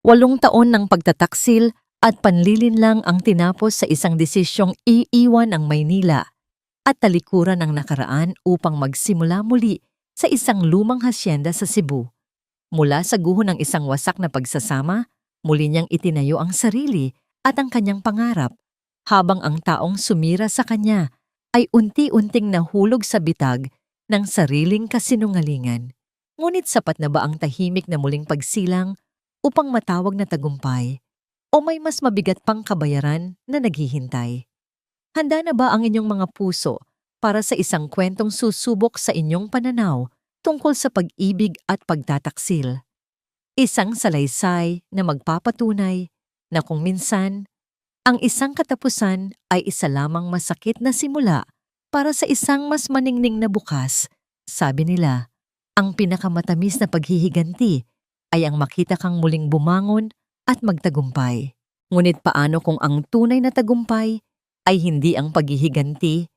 8 taon ng pagtataksil at panlilinlang ang tinapos sa isang desisyong iiwan ang Maynila at talikuran ang nakaraan upang magsimula muli sa isang lumang hasyenda sa Cebu. Mula sa guho ng isang wasak na pagsasama, muli niyang itinayo ang sarili at ang kanyang pangarap, habang ang taong sumira sa kanya ay unti-unting nahulog sa bitag ng sariling kasinungalingan. Ngunit sapat na ba ang tahimik na muling pagsilang upang matawag na tagumpay, o may mas mabigat pang kabayaran na naghihintay? Handa na ba ang inyong mga puso para sa isang kwentong susubok sa inyong pananaw tungkol sa pag-ibig at pagtataksil? Isang salaysay na magpapatunay na kung minsan, ang isang katapusan ay isa lamang masakit na simula para sa isang mas maningning na bukas. Sabi nila, ang pinakamatamis na paghihiganti ay ang makita kang muling bumangon at magtagumpay. Ngunit paano kung ang tunay na tagumpay ay hindi ang paghihiganti,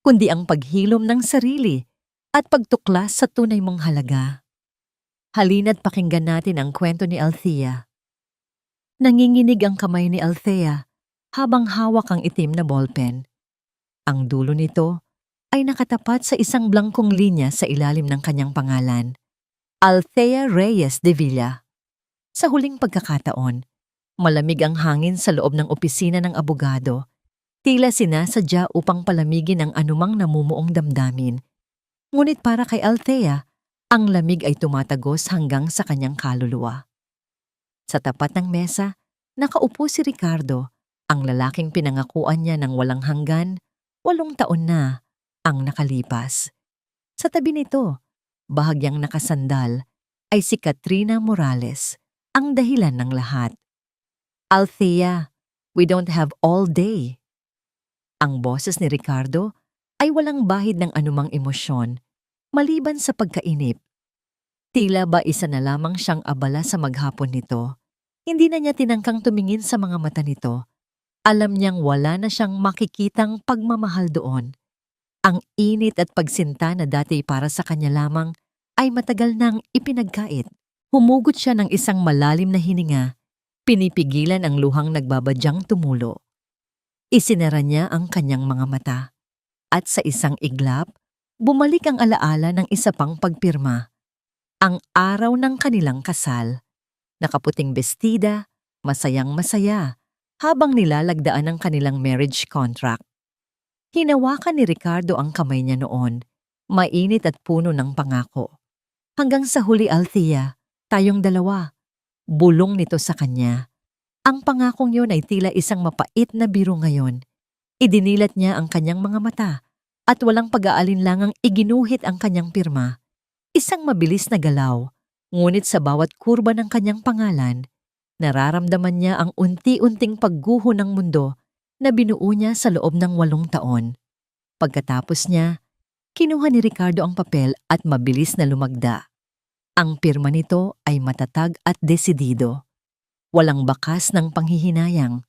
kundi ang paghilom ng sarili at pagtuklas sa tunay mong halaga? Halina't pakinggan natin ang kwento ni Althea. Nanginginig ang kamay ni Althea habang hawak ang itim na ballpen. Ang dulo nito ay nakatapat sa isang blangkong linya sa ilalim ng kanyang pangalan, Althea Reyes de Villa. Sa huling pagkakataon, malamig ang hangin sa loob ng opisina ng abogado. Tila sinasadya upang palamigin ang anumang namumuong damdamin. Ngunit para kay Althea, ang lamig ay tumatagos hanggang sa kanyang kaluluwa. Sa tapat ng mesa, nakaupo si Ricardo, ang lalaking pinangakuan niya ng walang hanggan. 8 taon na ang nakalipas. Sa tabi nito, bahagyang nakasandal, ay si Katrina Morales, ang dahilan ng lahat. Althea, we don't have all day. Ang boses ni Ricardo ay walang bahid ng anumang emosyon, maliban sa pagkainip. Tila ba isa na lamang siyang abala sa maghapon nito. Hindi na niya tinangkang tumingin sa mga mata nito. Alam niyang wala na siyang makikitang pagmamahal doon. Ang init at pagsinta na dati para sa kanya lamang ay matagal nang ipinagkait. Humugot siya ng isang malalim na hininga, pinipigilan ang luhang nagbabadyang tumulo. Isinara niya ang kanyang mga mata, at sa isang iglap, bumalik ang alaala ng isa pang pagpirma. Ang araw ng kanilang kasal. Nakaputing bestida, masayang-masaya, habang nilalagdaan ang kanilang marriage contract. Hinawakan ni Ricardo ang kamay niya noon, mainit at puno ng pangako. Hanggang sa huli, Althea, tayong dalawa. Bulong nito sa kanya. Ang pangakong yun ay tila isang mapait na biro ngayon. Idinilat niya ang kanyang mga mata at walang pag-aalinlangang iginuhit ang kanyang pirma. Isang mabilis na galaw, ngunit sa bawat kurba ng kanyang pangalan, nararamdaman niya ang unti-unting pagguho ng mundo na binuo niya sa loob ng 8 taon. Pagkatapos niya, kinuha ni Ricardo ang papel at mabilis na lumagda. Ang pirma nito ay matatag at desidido. Walang bakas ng panghihinayang.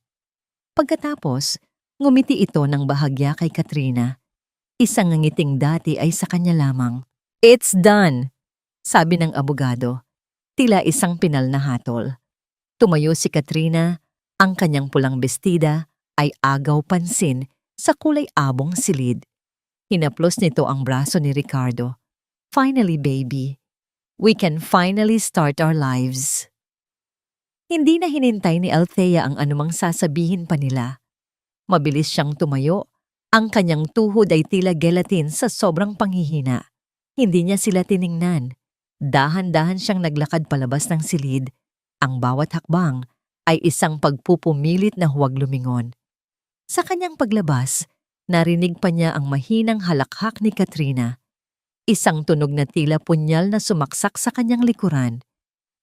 Pagkatapos, ngumiti ito ng bahagya kay Katrina. Isang ngiting dati ay sa kanya lamang. "It's done," sabi ng abogado. Tila isang pinal na hatol. Tumayo si Katrina, ang kanyang pulang bestida ay agaw pansin sa kulay abong silid. Hinaplos nito ang braso ni Ricardo. "Finally, baby. We can finally start our lives." Hindi na hinintay ni Althea ang anumang sasabihin pa nila. Mabilis siyang tumayo, ang kanyang tuhod ay tila gelatin sa sobrang panghihina. Hindi niya sila tiningnan. Dahan-dahan siyang naglakad palabas ng silid. Ang bawat hakbang ay isang pagpupumilit na huwag lumingon. Sa kanyang paglabas, narinig pa niya ang mahinang halakhak ni Katrina. Isang tunog na tila punyal na sumaksak sa kanyang likuran.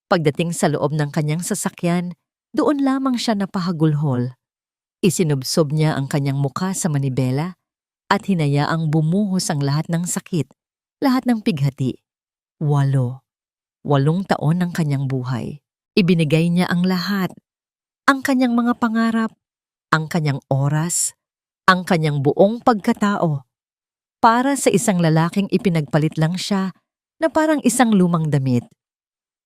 Pagdating sa loob ng kanyang sasakyan, doon lamang siya napahagulhol. Isinubsob niya ang kanyang muka sa manibela at hinayaang bumuhos ang lahat ng sakit, lahat ng pighati. 8 taon ng kanyang buhay. Ibinigay niya ang lahat. Ang kanyang mga pangarap, ang kanyang oras, ang kanyang buong pagkatao. Para sa isang lalaking ipinagpalit lang siya na parang isang lumang damit.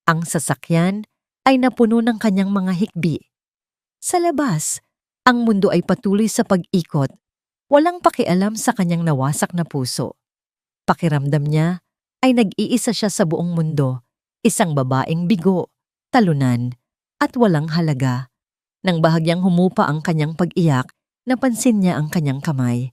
Ang sasakyan ay napuno ng kanyang mga hikbi. Sa labas, ang mundo ay patuloy sa pag-ikot, walang pakialam sa kanyang nawasak na puso. Pakiramdam niya ay nag-iisa siya sa buong mundo, isang babaeng bigo, talunan, at walang halaga. Nang bahagyang humupa ang kanyang pag-iyak, napansin niya ang kanyang kamay.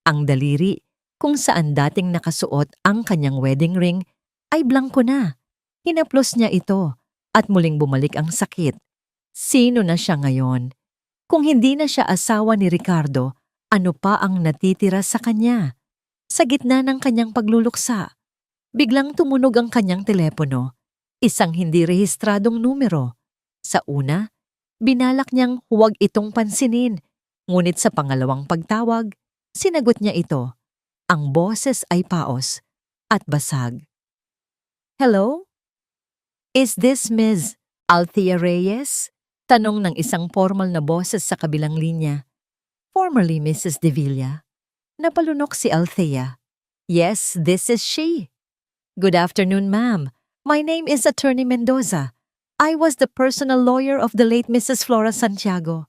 Ang daliri, kung saan dating nakasuot ang kanyang wedding ring, ay blangko na. Hinaplos niya ito at muling bumalik ang sakit. Sino na siya ngayon? Kung hindi na siya asawa ni Ricardo, ano pa ang natitira sa kanya? Sa gitna ng kanyang pagluluksa, biglang tumunog ang kanyang telepono. Isang hindi rehistradong numero. Sa una, binalak niyang huwag itong pansinin, ngunit sa pangalawang pagtawag, sinagot niya ito. Ang boses ay paos at basag. Hello? Is this Ms. Althea Reyes? Tanong ng isang formal na boses sa kabilang linya. Formerly Mrs. De Villa. Napalunok si Althea. Yes, this is she. Good afternoon, ma'am. My name is Attorney Mendoza. I was the personal lawyer of the late Mrs. Flora Santiago.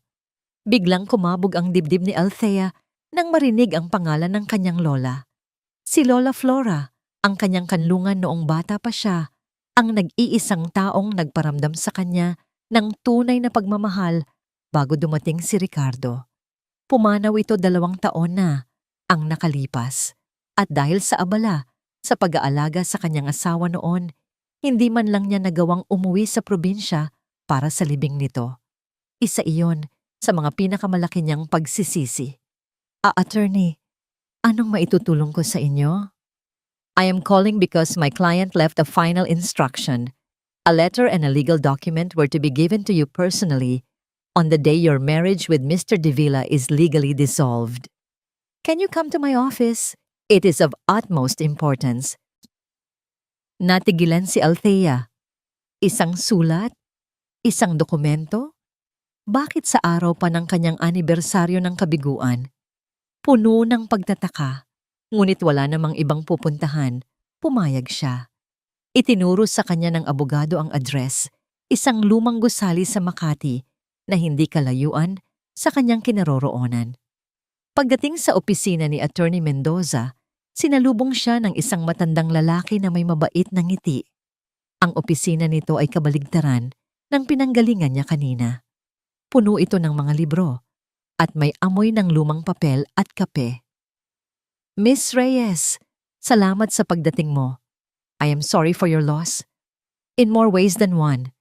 Biglang kumabog ang dibdib ni Althea nang marinig ang pangalan ng kanyang lola. Si Lola Flora, ang kanyang kanlungan noong bata pa siya, ang nag-iisang taong nagparamdam sa kanya ng tunay na pagmamahal bago dumating si Ricardo. Pumanaw ito 2 taon na ang nakalipas at dahil sa abala sa pag-aalaga sa kanyang asawa noon, hindi man lang niya nagawang umuwi sa probinsya para sa libing nito. Isa iyon sa mga pinakamalaki niyang pagsisisi. Attorney, anong maitutulong ko sa inyo? I am calling because my client left a final instruction. A letter and a legal document were to be given to you personally on the day your marriage with Mr. De Villa is legally dissolved. Can you come to my office? It is of utmost importance. Natigilan si Althea. Isang sulat? Isang dokumento? Bakit sa araw pa ng kanyang anibersaryo ng kabiguan? Puno ng pagtataka, ngunit wala namang ibang pupuntahan, pumayag siya. Itinuro sa kanya ng abogado ang address, isang lumang gusali sa Makati na hindi kalayuan sa kanyang kinaroroonan. Pagdating sa opisina ni Attorney Mendoza, sinalubong siya ng isang matandang lalaki na may mabait na ngiti. Ang opisina nito ay kabaligtaran ng pinanggalingan niya kanina. Puno ito ng mga libro at may amoy ng lumang papel at kape. Miss Reyes, salamat sa pagdating mo. I am sorry for your loss. In more ways than one,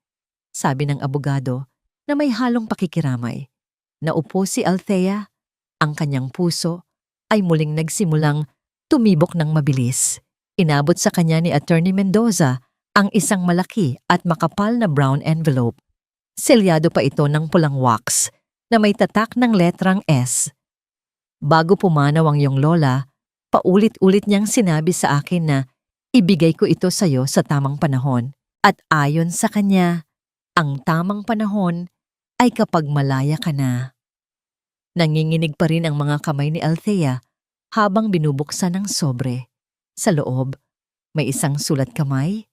sabi ng abogado na may halong pakikiramay. Naupo si Althea, ang kanyang puso ay muling nagsimulang tumibok ng mabilis. Inabot sa kanya ni Attorney Mendoza ang isang malaki at makapal na brown envelope. Selyado pa ito ng pulang wax na may tatak ng letrang S. Bago pumanaw ang iyong lola, paulit-ulit niyang sinabi sa akin na ibigay ko ito sa iyo sa tamang panahon. At ayon sa kanya, ang tamang panahon ay kapag malaya ka na. Nanginginig pa rin ang mga kamay ni Althea habang binubuksan ng sobre. Sa loob, may isang sulat kamay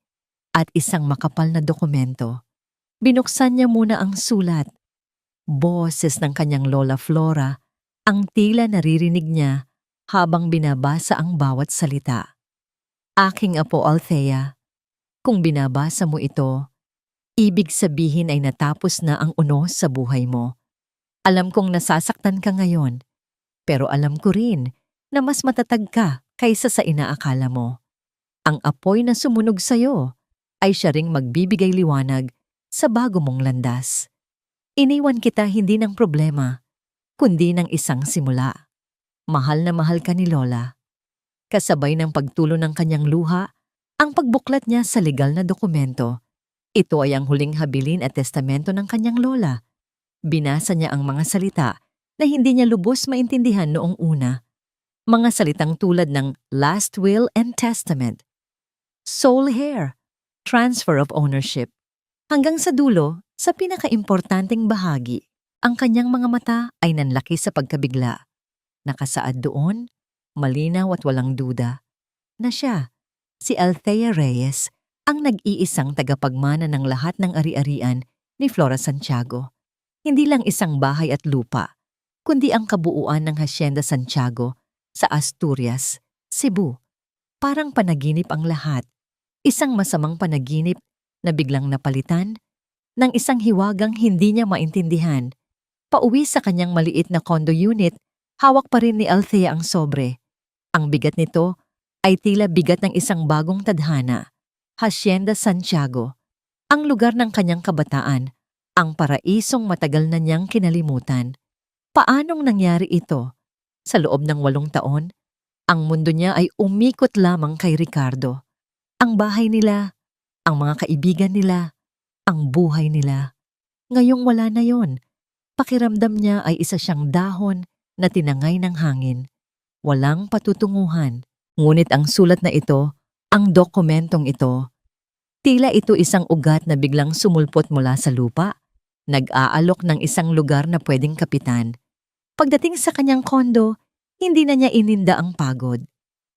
at isang makapal na dokumento. Binuksan niya muna ang sulat. Boses ng kanyang Lola Flora ang tila naririnig niya habang binabasa ang bawat salita. Aking apo Althea, kung binabasa mo ito, ibig sabihin ay natapos na ang unos sa buhay mo. Alam kong nasasaktan ka ngayon, pero alam ko rin na mas matatag ka kaysa sa inaakala mo. Ang apoy na sumunog sa'yo ay siya ring magbibigay liwanag sa bago mong landas. Iniwan kita hindi ng problema, kundi ng isang simula. Mahal na mahal ka ni Lola. Kasabay ng pagtulo ng kanyang luha, ang pagbuklat niya sa legal na dokumento. Ito ay ang huling habilin at testamento ng kanyang lola. Binasa niya ang mga salita na hindi niya lubos maintindihan noong una. Mga salitang tulad ng last will and testament, sole heir, transfer of ownership. Hanggang sa dulo, sa pinakaimportanteng bahagi, ang kanyang mga mata ay nanlaki sa pagkabigla. Nakasaad doon, malinaw at walang duda, na siya, si Althea Reyes, ang nag-iisang tagapagmana ng lahat ng ari-arian ni Flora Santiago. Hindi lang isang bahay at lupa, kundi ang kabuuan ng Hacienda Santiago sa Asturias, Cebu. Parang panaginip ang lahat. Isang masamang panaginip na biglang napalitan ng isang hiwagang hindi niya maintindihan. Pauwi sa kanyang maliit na condo unit, hawak pa rin ni Althea ang sobre. Ang bigat nito ay tila bigat ng isang bagong tadhana. Hacienda Santiago, ang lugar ng kanyang kabataan, ang paraisong matagal na niyang kinalimutan. Paanong nangyari ito? Sa loob ng 8 taon, ang mundo niya ay umikot lamang kay Ricardo. Ang bahay nila, ang mga kaibigan nila, ang buhay nila. Ngayong wala na yon. Pakiramdam niya ay isa siyang dahon na tinangay ng hangin. Walang patutunguhan. Ngunit ang sulat na ito, ang dokumentong ito, tila ito isang ugat na biglang sumulpot mula sa lupa, nag-aalok ng isang lugar na pwedeng kapitan. Pagdating sa kanyang kondo, hindi na niya ininda ang pagod.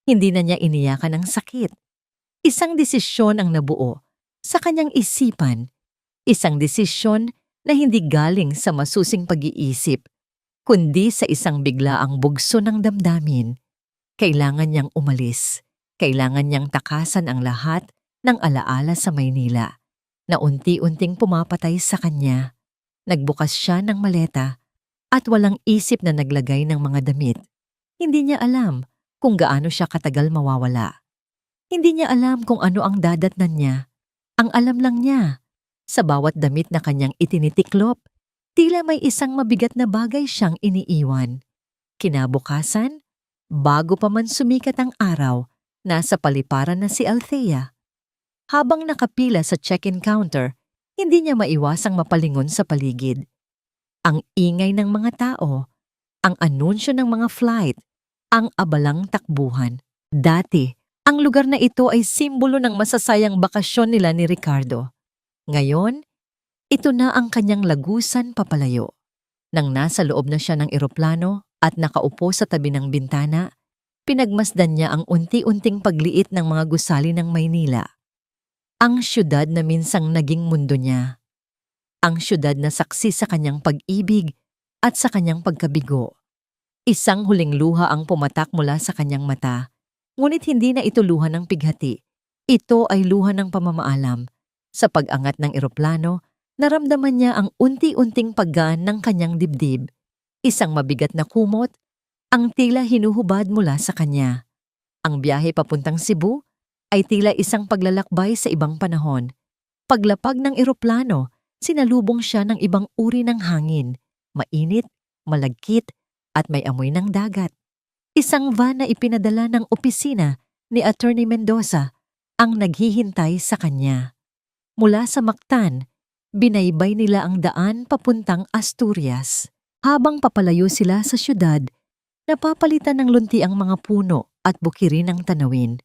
Hindi na niya iniyakan ang sakit. Isang desisyon ang nabuo sa kanyang isipan. Isang desisyon na hindi galing sa masusing pag-iisip, kundi sa isang biglaang bugso ng damdamin. Kailangan niyang umalis. Kailangan niyang takasan ang lahat ng alaala sa Maynila na unti-unting pumapatay sa kanya. Nagbukas siya ng maleta at walang isip na naglagay ng mga damit. Hindi niya alam kung gaano siya katagal mawawala. Hindi niya alam kung ano ang dadatnan niya. Ang alam lang niya, sa bawat damit na kanyang itinitiklop, tila may isang mabigat na bagay siyang iniiwan. Kinabukasan, bago pa man sumikat ang araw, nasa paliparan na si Althea. Habang nakapila sa check-in counter, hindi niya maiwasang mapalingon sa paligid. Ang ingay ng mga tao, ang anunsyo ng mga flight, ang abalang takbuhan. Dati, ang lugar na ito ay simbolo ng masasayang bakasyon nila ni Ricardo. Ngayon, ito na ang kanyang lagusan papalayo. Nang nasa loob na siya ng eroplano at nakaupo sa tabi ng bintana, pinagmasdan niya ang unti-unting pagliit ng mga gusali ng Maynila. Ang siyudad na minsang naging mundo niya. Ang siyudad na saksi sa kanyang pag-ibig at sa kanyang pagkabigo. Isang huling luha ang pumatak mula sa kanyang mata, ngunit hindi na ito luha ng pighati. Ito ay luha ng pamamaalam. Sa pag-angat ng eroplano, naramdaman niya ang unti-unting paggaan ng kanyang dibdib. Isang mabigat na kumot, ang tila hinuhubad mula sa kanya. Ang biyahe papuntang Cebu ay tila isang paglalakbay sa ibang panahon. Paglapag ng eroplano, sinalubong siya ng ibang uri ng hangin, mainit, malagkit, at may amoy ng dagat. Isang van na ipinadala ng opisina ni Attorney Mendoza ang naghihintay sa kanya. Mula sa Mactan, binaybay nila ang daan papuntang Asturias. Habang papalayo sila sa syudad, napapalitan ng lunti ang mga puno at bukirin ng tanawin.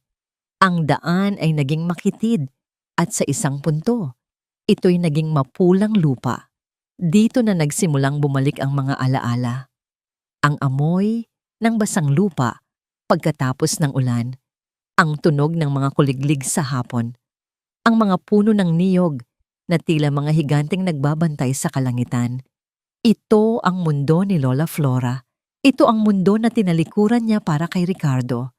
Ang daan ay naging makitid at sa isang punto, ito'y naging mapulang lupa. Dito na nagsimulang bumalik ang mga alaala. Ang amoy ng basang lupa pagkatapos ng ulan, ang tunog ng mga kuliglig sa hapon, ang mga puno ng niyog na tila mga higanteng nagbabantay sa kalangitan. Ito ang mundo ni Lola Flora. Ito ang mundo na tinalikuran niya para kay Ricardo.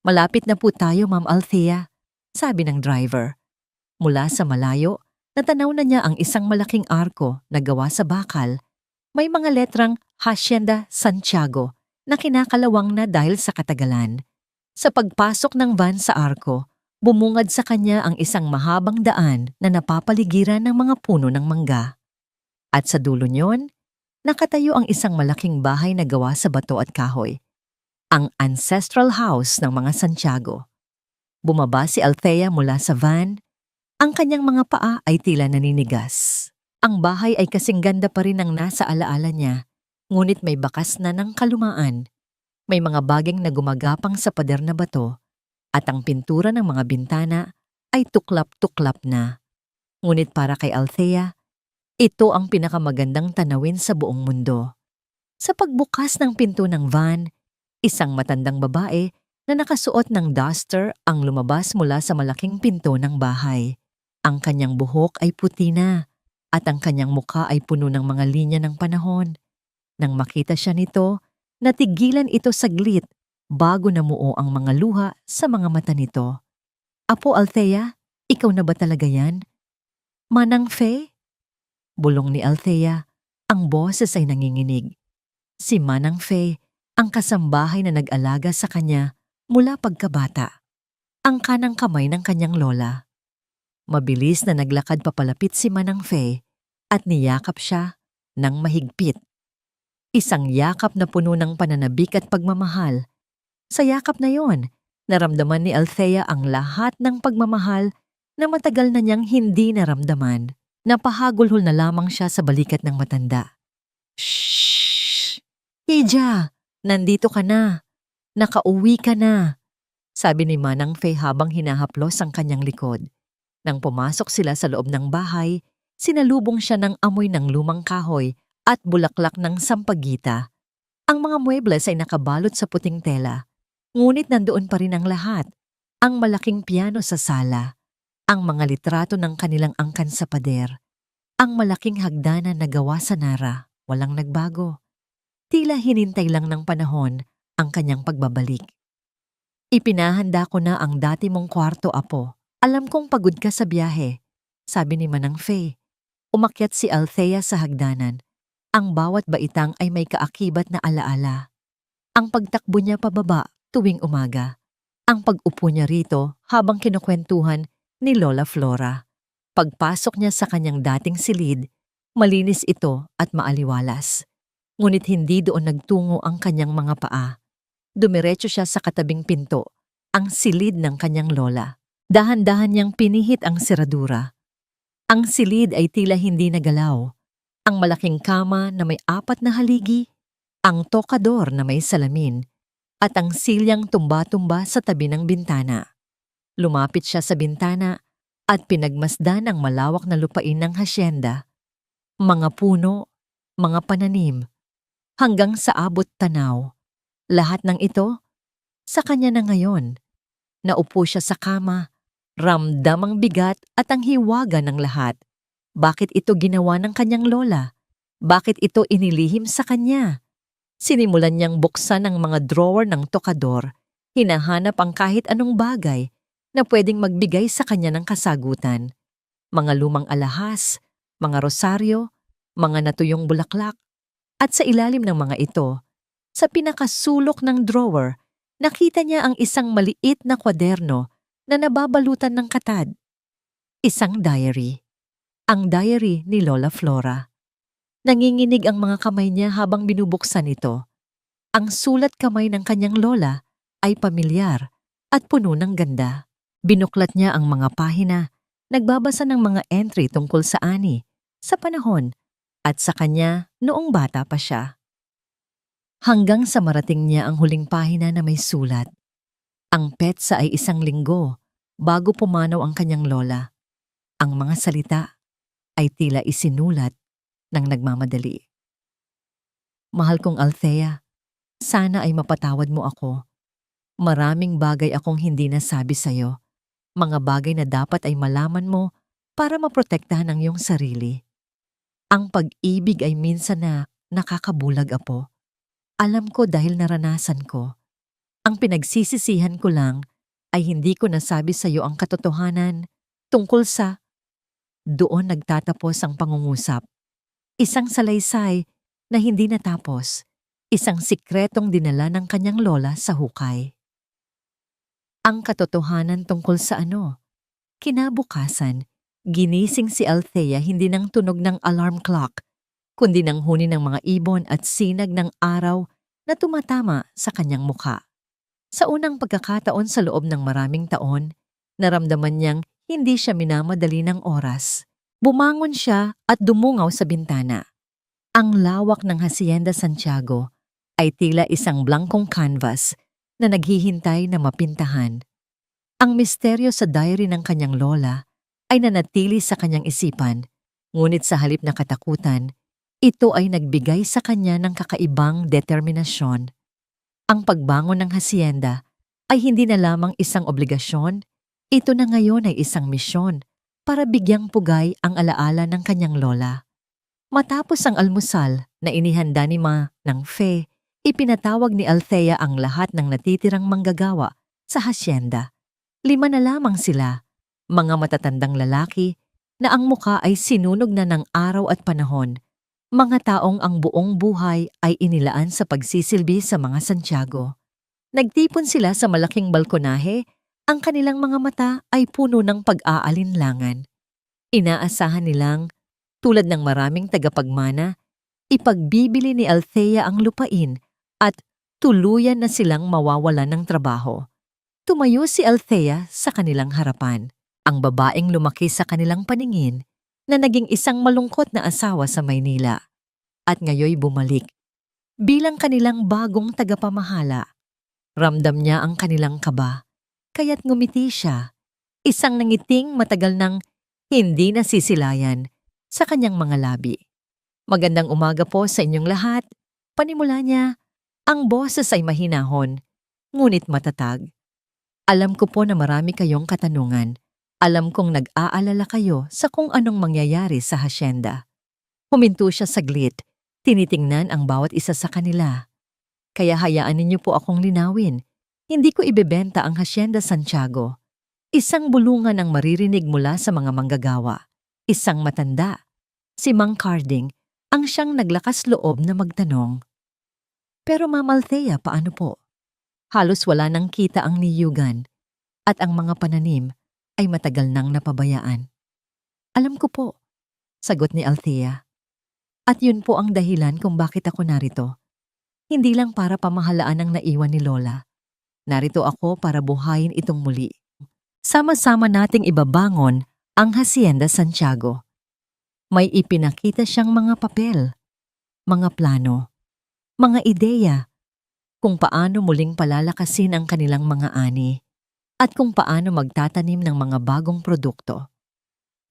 Malapit na po tayo, Ma'am Althea, sabi ng driver. Mula sa malayo, natanaw na niya ang isang malaking arko na gawa sa bakal. May mga letrang Hacienda Santiago na kinakalawang na dahil sa katagalan. Sa pagpasok ng van sa arko, bumungad sa kanya ang isang mahabang daan na napapaligiran ng mga puno ng mangga. At sa dulo niyon, nakatayo ang isang malaking bahay na gawa sa bato at kahoy. Ang ancestral house ng mga Santiago. Bumaba si Althea mula sa van. Ang kanyang mga paa ay tila naninigas. Ang bahay ay kasing ganda pa rin ang nasa alaala niya, ngunit may bakas na ng kalumaan. May mga baging na gumagapang sa pader na bato, at ang pintura ng mga bintana ay tuklap-tuklap na. Ngunit para kay Althea, ito ang pinakamagandang tanawin sa buong mundo. Sa pagbukas ng pinto ng van, isang matandang babae na nakasuot ng duster ang lumabas mula sa malaking pinto ng bahay. Ang kanyang buhok ay puti na, at ang kanyang mukha ay puno ng mga linya ng panahon. Nang makita siya nito, natigilan ito saglit bago namuo ang mga luha sa mga mata nito. "Apo Althea, ikaw na ba talaga yan?" "Manang Fe?" Bulong ni Althea, ang boses ay nanginginig. Si Manang Fe, ang kasambahay na nag-alaga sa kanya mula pagkabata. Ang kanang kamay ng kanyang lola. Mabilis na naglakad papalapit si Manang Fe at niyakap siya ng mahigpit. Isang yakap na puno ng pananabik at pagmamahal. Sa yakap na yon, naramdaman ni Althea ang lahat ng pagmamahal na matagal na niyang hindi naramdaman. Napahagulhol na lamang siya sa balikat ng matanda. "Shhh! Hija, nandito ka na. Nakauwi ka na," sabi ni Manang Fe habang hinahaplos ang kanyang likod. Nang pumasok sila sa loob ng bahay, sinalubong siya ng amoy ng lumang kahoy at bulaklak ng sampagita. Ang mga muebles ay nakabalot sa puting tela, ngunit nandoon pa rin ang lahat. Ang malaking piano sa sala, ang mga litrato ng kanilang angkan sa pader, ang malaking hagdanan na gawa sa Nara, walang nagbago. Tila hinintay lang ng panahon ang kanyang pagbabalik. "Ipinahanda ko na ang dati mong kwarto, apo. Alam kong pagod ka sa biyahe," sabi ni Manang Fe. Umakyat si Althea sa hagdanan. Ang bawat baitang ay may kaakibat na alaala. Ang pagtakbo niya pababa tuwing umaga. Ang pag-upo niya rito habang kinukwentuhan ni Lola Flora. Pagpasok niya sa kanyang dating silid, malinis ito at maaliwalas. Ngunit hindi doon nagtungo ang kanyang mga paa. Dumiretso siya sa katabing pinto, ang silid ng kanyang lola. Dahan-dahan niyang pinihit ang seradura. Ang silid ay tila hindi nagalaw. Ang malaking kama na may 4 na haligi, ang tokador na may salamin, at ang silyang tumba-tumba sa tabi ng bintana. Lumapit siya sa bintana at pinagmasdan ang malawak na lupain ng hasyenda. Mga puno, mga pananim, hanggang sa abot tanaw. Lahat ng ito, sa kanya na ngayon. Naupo siya sa kama, ramdam ang bigat at ang hiwaga ng lahat. Bakit ito ginawa ng kanyang lola? Bakit ito inilihim sa kanya? Sinimulan niyang buksan ang mga drawer ng tokador, hinahanap ang kahit anong bagay na pwedeng magbigay sa kanya ng kasagutan. Mga lumang alahas, mga rosaryo, mga natuyong bulaklak, at sa ilalim ng mga ito, sa pinakasulok ng drawer, nakita niya ang isang maliit na kwaderno na nababalutan ng katad. Isang diary. Ang diary ni Lola Flora. Nanginginig ang mga kamay niya habang binubuksan ito. Ang sulat kamay ng kanyang lola ay pamilyar at puno ng ganda. Binuklat niya ang mga pahina, nagbabasa ng mga entry tungkol sa ani, sa panahon, at sa kanya noong bata pa siya. Hanggang sa marating niya ang huling pahina na may sulat. Ang petsa ay 1 linggo bago pumanaw ang kanyang lola. Ang mga salita ay tila isinulat ng nagmamadali. "Mahal kong Althea, sana ay mapatawad mo ako. Maraming bagay akong hindi nasabi sa'yo. Mga bagay na dapat ay malaman mo para maprotektahan ang iyong sarili. Ang pag-ibig ay minsan na nakakabulag, apo. Alam ko dahil naranasan ko. Ang pinagsisisihan ko lang ay hindi ko nasabi sa iyo ang katotohanan tungkol sa..." Doon nagtatapos ang pangungusap. Isang salaysay na hindi natapos. Isang sikretong dinala ng kanyang lola sa hukay. Ang katotohanan tungkol sa ano? Kinabukasan, ginising si Althea hindi ng tunog ng alarm clock, kundi ng huni ng mga ibon at sinag ng araw na tumatama sa kanyang mukha. Sa unang pagkakataon sa loob ng maraming taon, naramdaman niyang hindi siya minamadali ng oras. Bumangon siya at dumungaw sa bintana. Ang lawak ng Hacienda Santiago ay tila isang blankong canvas na naghihintay na mapintahan. Ang misteryo sa diary ng kanyang lola ay nanatili sa kanyang isipan, ngunit sa halip na katakutan, ito ay nagbigay sa kanya ng kakaibang determinasyon. Ang pagbangon ng hacienda ay hindi na lamang isang obligasyon, ito na ngayon ay isang misyon para bigyang pugay ang alaala ng kanyang lola. Matapos ang almusal na inihanda ni Ma ng Fe, ipinatawag ni Althea ang lahat ng natitirang manggagawa sa hasyenda. 5 na lamang sila, mga matatandang lalaki na ang muka ay sinunog na ng araw at panahon, mga taong ang buong buhay ay inilaan sa pagsisilbi sa mga Santiago. Nagtipon sila sa malaking balkonahe, ang kanilang mga mata ay puno ng pag-aalinlangan. Inaasahan nilang, tulad ng maraming tagapagmana, ipagbibili ni Althea ang lupain at tuluyan na silang mawawalan ng trabaho. Tumayo si Althea sa kanilang harapan, ang babaeng lumaki sa kanilang paningin na naging isang malungkot na asawa sa Maynila at ngayoy bumalik bilang kanilang bagong tagapamahala. Ramdam niya ang kanilang kaba, kaya't ngumiti siya, isang nangiting matagal nang hindi nasisilayan sa kanyang mga labi. Magandang umaga po sa inyong lahat. Panimula niya, ang boses ay mahinahon, ngunit matatag. Alam ko po na marami kayong katanungan. Alam kong nag-aalala kayo sa kung anong mangyayari sa hasyenda. Huminto siya saglit, tinitingnan ang bawat isa sa kanila. Kaya hayaan ninyo po akong linawin. Hindi ko ibebenta ang Hacienda Santiago. Isang bulungan ang maririnig mula sa mga manggagawa. Isang matanda, si Mang Carding, ang siyang naglakas loob na magtanong. Pero Ma'am Althea, paano po? Halos wala nang kita ang niyugan at ang mga pananim ay matagal nang napabayaan. Alam ko po, sagot ni Althea. At yun po ang dahilan kung bakit ako narito. Hindi lang para pamahalaan ang naiwan ni Lola. Narito ako para buhayin itong muli. Sama-sama nating ibabangon ang Hacienda Santiago. May ipinakita siyang mga papel, mga plano, mga ideya, kung paano muling palalakasin ang kanilang mga ani at kung paano magtatanim ng mga bagong produkto.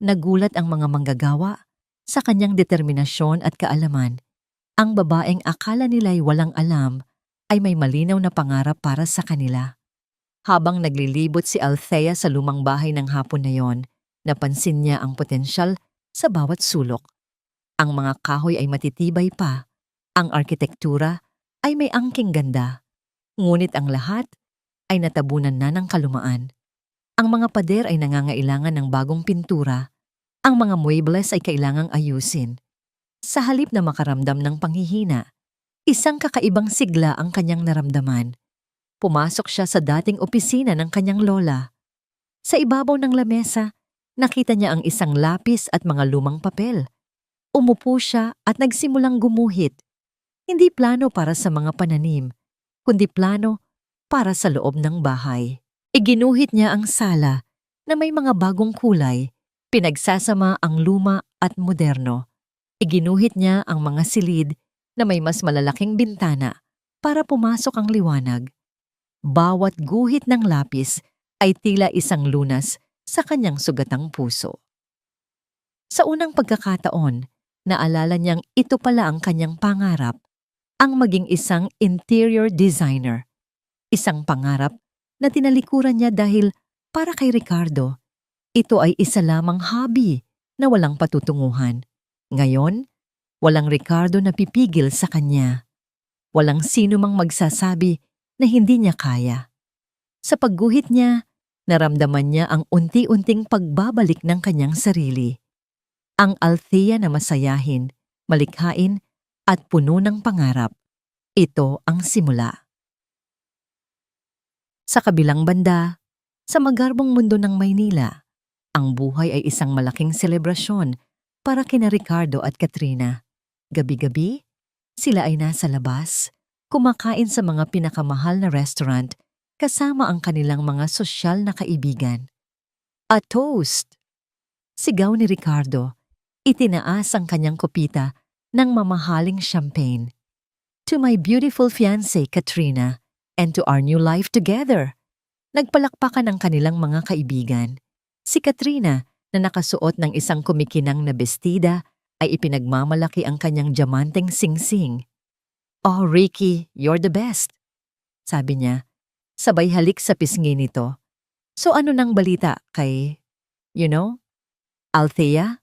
Nagulat ang mga manggagawa sa kanyang determinasyon at kaalaman. Ang babaeng akala nila'y walang alam ay may malinaw na pangarap para sa kanila. Habang naglilibot si Althea sa lumang bahay ng hapon na yon, napansin niya ang potensyal sa bawat sulok. Ang mga kahoy ay matitibay pa, ang arkitektura ay may angking ganda, ngunit ang lahat ay natabunan na ng kalumaan. Ang mga pader ay nangangailangan ng bagong pintura, ang mga muebles ay kailangang ayusin. Sa halip na makaramdam ng panghihina, isang kakaibang sigla ang kanyang naramdaman. Pumasok siya sa dating opisina ng kanyang lola. Sa ibabaw ng lamesa, nakita niya ang isang lapis at mga lumang papel. Umupo siya at nagsimulang gumuhit. Hindi plano para sa mga pananim, kundi plano para sa loob ng bahay. Iginuhit niya ang sala na may mga bagong kulay, pinagsasama ang luma at moderno. Iginuhit niya ang mga silid na may mas malalaking bintana para pumasok ang liwanag. Bawat guhit ng lapis ay tila isang lunas sa kanyang sugatang puso. Sa unang pagkakataon, naalala niyang ito pala ang kanyang pangarap, ang maging isang interior designer. Isang pangarap na tinalikuran niya dahil para kay Ricardo, ito ay isa lamang hobby na walang patutunguhan. Ngayon, walang Ricardo na pipigil sa kanya. Walang sino mang magsasabi na hindi niya kaya. Sa pagguhit niya, naramdaman niya ang unti-unting pagbabalik ng kanyang sarili. Ang Althea na masayahin, malikhain, at puno ng pangarap. Ito ang simula. Sa kabilang banda, sa magarbong mundo ng Maynila, ang buhay ay isang malaking selebrasyon para kina Ricardo at Katrina. Gabi-gabi, sila ay nasa labas, kumakain sa mga pinakamahal na restaurant kasama ang kanilang mga sosyal na kaibigan. A toast! Sigaw ni Ricardo, itinaas ang kanyang kopita ng mamahaling champagne. To my beautiful fiancée Katrina and to our new life together. Nagpalakpakan ang kanilang mga kaibigan. Si Katrina na nakasuot ng isang kumikinang na bestida ay ipinagmamalaki ang kanyang diamanteng singsing. Oh, Ricky, you're the best, sabi niya, sabay halik sa pisngi nito. So ano nang balita kay, you know? Althea?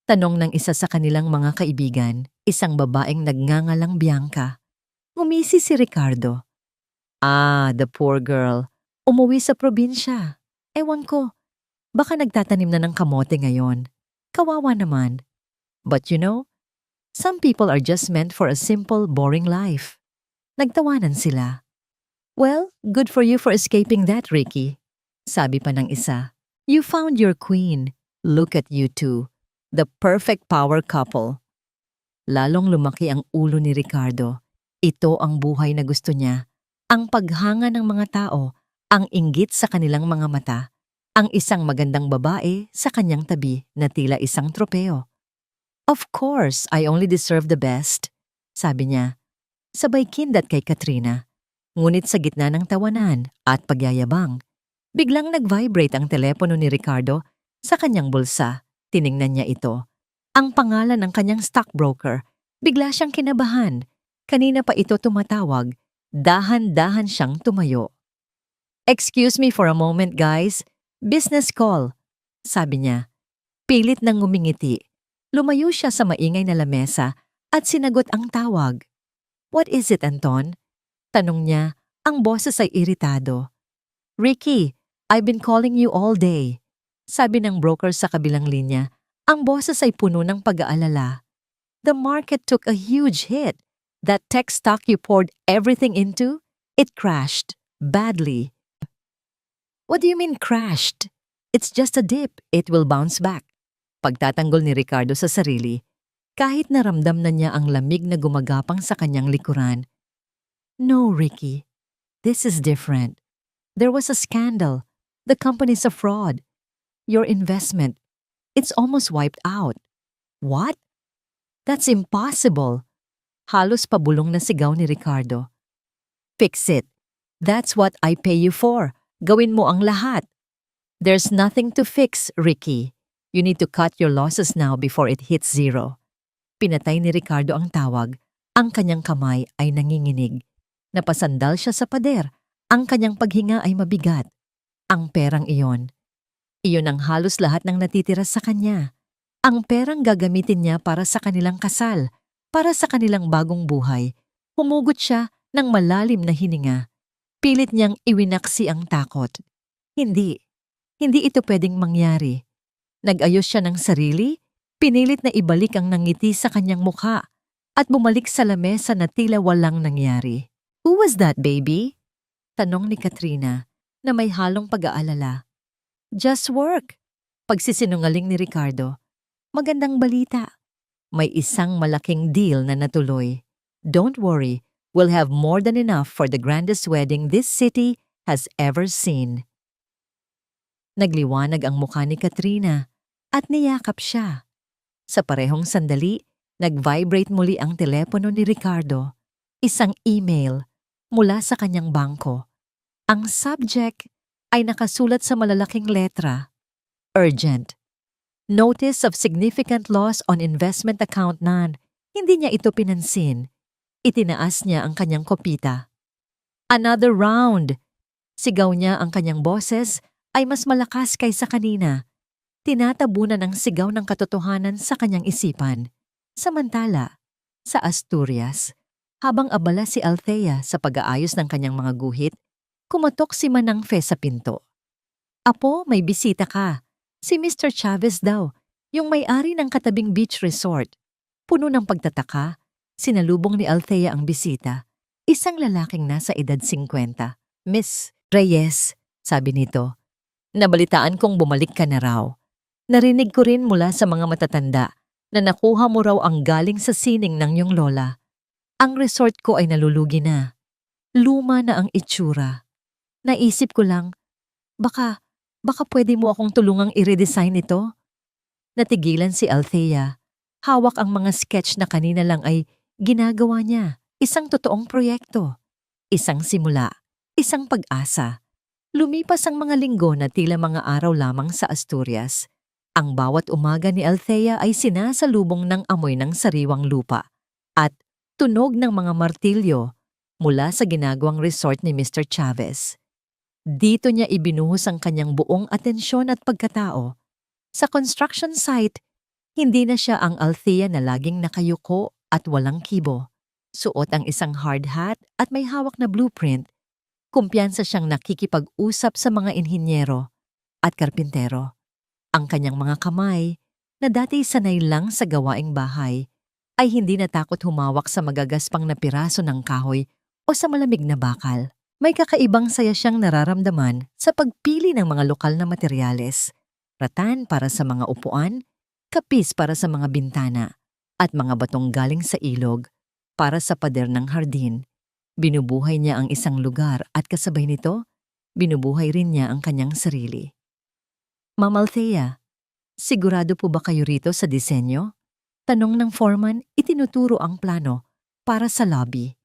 Tanong ng isa sa kanilang mga kaibigan, isang babaeng nagngangalang Bianca. Ngumisi si Ricardo. Ah, the poor girl. Umuwi sa probinsya. Ewan ko, baka nagtatanim na ng kamote ngayon. Kawawa naman. But you know, some people are just meant for a simple, boring life. Nagtawanan sila. Well, good for you for escaping that, Ricky. Sabi pa ng isa. You found your queen. Look at you two. The perfect power couple. Lalong lumaki ang ulo ni Ricardo. Ito ang buhay na gusto niya. Ang paghanga ng mga tao, ang inggit sa kanilang mga mata, ang isang magandang babae sa kanyang tabi na tila isang tropeo. Of course, I only deserve the best, sabi niya. Sabay kindat kay Katrina. Ngunit sa gitna ng tawanan at pagyayabang, biglang nag-vibrate ang telepono ni Ricardo sa kanyang bulsa. Tiningnan niya ito. Ang pangalan ng kanyang stockbroker. Bigla siyang kinabahan. Kanina pa ito tumatawag. Dahan-dahan siyang tumayo. Excuse me for a moment, guys. Business call, sabi niya. Pilit nang ngumingiti. Lumayo siya sa maingay na lamesa at sinagot ang tawag. What is it, Anton? Tanong niya. Ang boses ay iritado. Ricky, I've been calling you all day. Sabi ng broker sa kabilang linya. Ang boses ay puno ng pag-aalala. The market took a huge hit. That tech stock you poured everything into, it crashed. Badly. What do you mean crashed? It's just a dip. It will bounce back. Pagtatanggol ni Ricardo sa sarili, kahit naramdam na niya ang lamig na gumagapang sa kanyang likuran. No, Ricky. This is different. There was a scandal. The company's a fraud. Your investment, it's almost wiped out. What? That's impossible. Halos pabulong na sigaw ni Ricardo. Fix it. That's what I pay you for. Gawin mo ang lahat. There's nothing to fix, Ricky. You need to cut your losses now before it hits zero. Pinatay ni Ricardo ang tawag. Ang kanyang kamay ay nanginginig. Napasandal siya sa pader. Ang kanyang paghinga ay mabigat. Ang perang iyon. Iyon ang halos lahat ng natitira sa kanya. Ang perang gagamitin niya para sa kanilang kasal, para sa kanilang bagong buhay. Humugot siya ng malalim na hininga. Pilit niyang iwinaksi ang takot. Hindi ito pwedeng mangyari. Nag-ayos siya ng sarili, pinilit na ibalik ang nangiti sa kanyang mukha, at bumalik sa lamesa na tila walang nangyari. Who was that, baby? Tanong ni Katrina na may halong pag-aalala. Just work. Pagsisinungaling ni Ricardo. Magandang balita. May isang malaking deal na natuloy. Don't worry, we'll have more than enough for the grandest wedding this city has ever seen. Nagliwanag ang mukha ni Katrina at niyakap siya. Sa parehong sandali, nag-vibrate muli ang telepono ni Ricardo. Isang email mula sa kanyang bangko. Ang subject ay nakasulat sa malalaking letra. Urgent. Notice of significant loss on investment account nan. Hindi niya ito pinansin. Itinaas niya ang kanyang kopita. Another round. Sigaw niya ang kanyang boses ay mas malakas kaysa kanina. Tinatabunan ang sigaw ng katotohanan sa kanyang isipan. Samantala, sa Asturias, habang abala si Althea sa pag-aayos ng kanyang mga guhit, kumatok si Manang Fe sa pinto. Apo, may bisita ka. Si Mr. Chavez daw, yung may-ari ng katabing beach resort. Puno ng pagtataka, sinalubong ni Althea ang bisita. Isang lalaking nasa edad 50. Miss Reyes, sabi nito. Nabalitaan kong bumalik ka na raw. Narinig ko rin mula sa mga matatanda na nakuha mo raw ang galing sa sining ng iyong lola. Ang resort ko ay nalulugi na. Luma na ang itsura. Naisip ko lang, baka pwede mo akong tulungang i-redesign ito? Natigilan si Althea. Hawak ang mga sketch na kanina lang ay ginagawa niya. Isang totoong proyekto. Isang simula. Isang pag-asa. Lumipas ang mga linggo na tila mga araw lamang sa Asturias. Ang bawat umaga ni Althea ay sinasalubong ng amoy ng sariwang lupa at tunog ng mga martilyo mula sa ginagawang resort ni Mr. Chavez. Dito niya ibinuhos ang kanyang buong atensyon at pagkatao. Sa construction site, hindi na siya ang Althea na laging nakayuko at walang kibo. Suot ang isang hard hat at may hawak na blueprint. Kumpiyansa siyang nakikipag-usap sa mga inhinyero at karpintero. Ang kanyang mga kamay, na dati sanay lang sa gawaing bahay, ay hindi natakot humawak sa magagaspang na piraso ng kahoy o sa malamig na bakal. May kakaibang saya siyang nararamdaman sa pagpili ng mga lokal na materyales. Ratan para sa mga upuan, kapis para sa mga bintana, at mga batong galing sa ilog para sa pader ng hardin. Binubuhay niya ang isang lugar at kasabay nito, binubuhay rin niya ang kanyang sarili. Ma'am Althea, sigurado po ba kayo rito sa disenyo? Tanong ng foreman, itinuturo ang plano para sa lobby.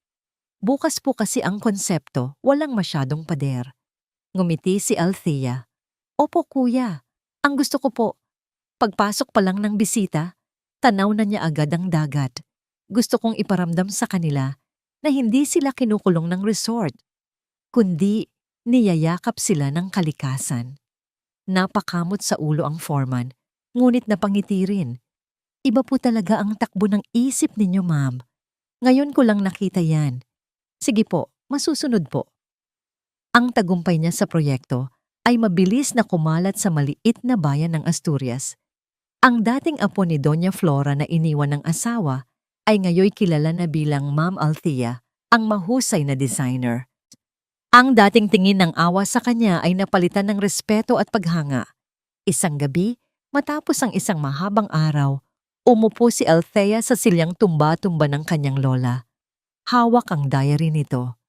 Bukas po kasi ang konsepto, walang masyadong pader. Ngumiti si Althea. Opo kuya, ang gusto ko po. Pagpasok pa lang ng bisita, tanaw na niya agad ang dagat. Gusto kong iparamdam sa kanila na hindi sila kinukulong ng resort, kundi niyayakap sila ng kalikasan. Napakamot sa ulo ang foreman, ngunit napangiti rin. Iba po talaga ang takbo ng isip ninyo, ma'am. Ngayon ko lang nakita yan. Sige po, masusunod po. Ang tagumpay niya sa proyekto ay mabilis na kumalat sa maliit na bayan ng Asturias. Ang dating apo ni Doña Flora na iniwan ng asawa ay ngayoy kilala na bilang Ma'am Althea, ang mahusay na designer. Ang dating tingin ng awa sa kanya ay napalitan ng respeto at paghanga. Isang gabi, matapos ang isang mahabang araw, umupo si Althea sa silyang tumba-tumba ng kanyang lola. Hawak ang diary nito.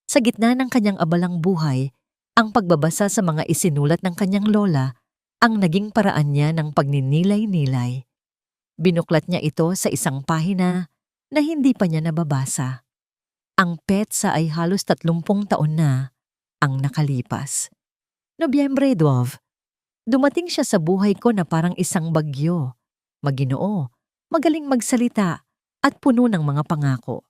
Sa gitna ng kanyang abalang buhay, ang pagbabasa sa mga isinulat ng kanyang lola ang naging paraan niya ng pagninilay-nilay. Binuklat niya ito sa isang pahina na hindi pa niya nababasa. Ang petsa ay halos 30 taon na ang nakalipas. Nobyembre 12. Dumating siya sa buhay ko na parang isang bagyo. Maginoo, magaling magsalita at puno ng mga pangako.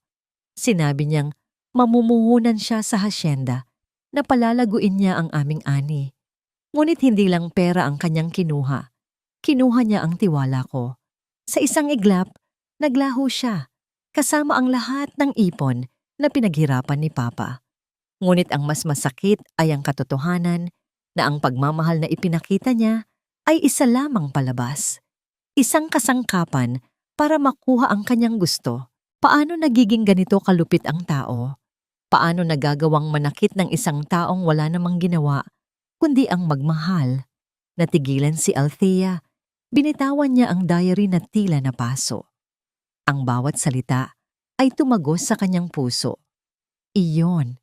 Sinabi niyang mamumuhunan siya sa hasyenda na palalaguin niya ang aming ani. Ngunit hindi lang pera ang kanyang kinuha. Kinuha niya ang tiwala ko. Sa isang iglap, naglaho siya, kasama ang lahat ng ipon na pinaghirapan ni Papa. Ngunit ang mas masakit ay ang katotohanan na ang pagmamahal na ipinakita niya ay isa lamang palabas. Isang kasangkapan para makuha ang kanyang gusto. Paano nagiging ganito kalupit ang tao? Paano nagagawang manakit ng isang taong wala namang ginawa, kundi ang magmahal? Natigilan si Althea. Binitawan niya ang diary na tila na paso. Ang bawat salita ay tumagos sa kanyang puso. Iyon.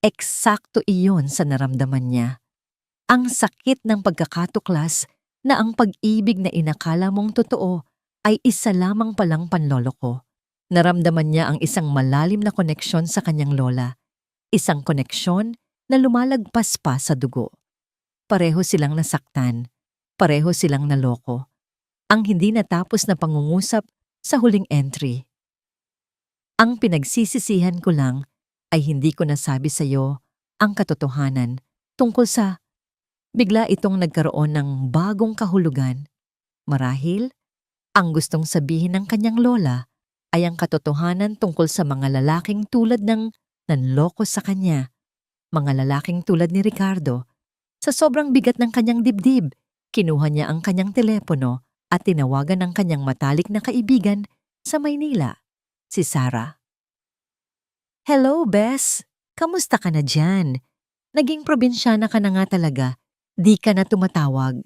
Eksakto iyon sa naramdaman niya. Ang sakit ng pagkakatuklas na ang pag-ibig na inakala mong totoo ay isa lamang palang panloloko. Naramdaman niya ang isang malalim na koneksyon sa kanyang lola. Isang koneksyon na lumalagpas pa sa dugo. Pareho silang nasaktan. Pareho silang naloko. Ang hindi natapos na pangungusap sa huling entry. Ang pinagsisisihan ko lang ay hindi ko nasabi sa iyo ang katotohanan tungkol sa bigla itong nagkaroon ng bagong kahulugan. Marahil, ang gustong sabihin ng kanyang lola ay ang katotohanan tungkol sa mga lalaking tulad ng nanloko sa kanya. Mga lalaking tulad ni Ricardo. Sa sobrang bigat ng kanyang dibdib, kinuha niya ang kanyang telepono at tinawagan ang kanyang matalik na kaibigan sa Maynila, si Sarah. Hello, Bes. Kamusta ka na dyan? Naging probinsyana ka na nga talaga. Di ka na tumatawag.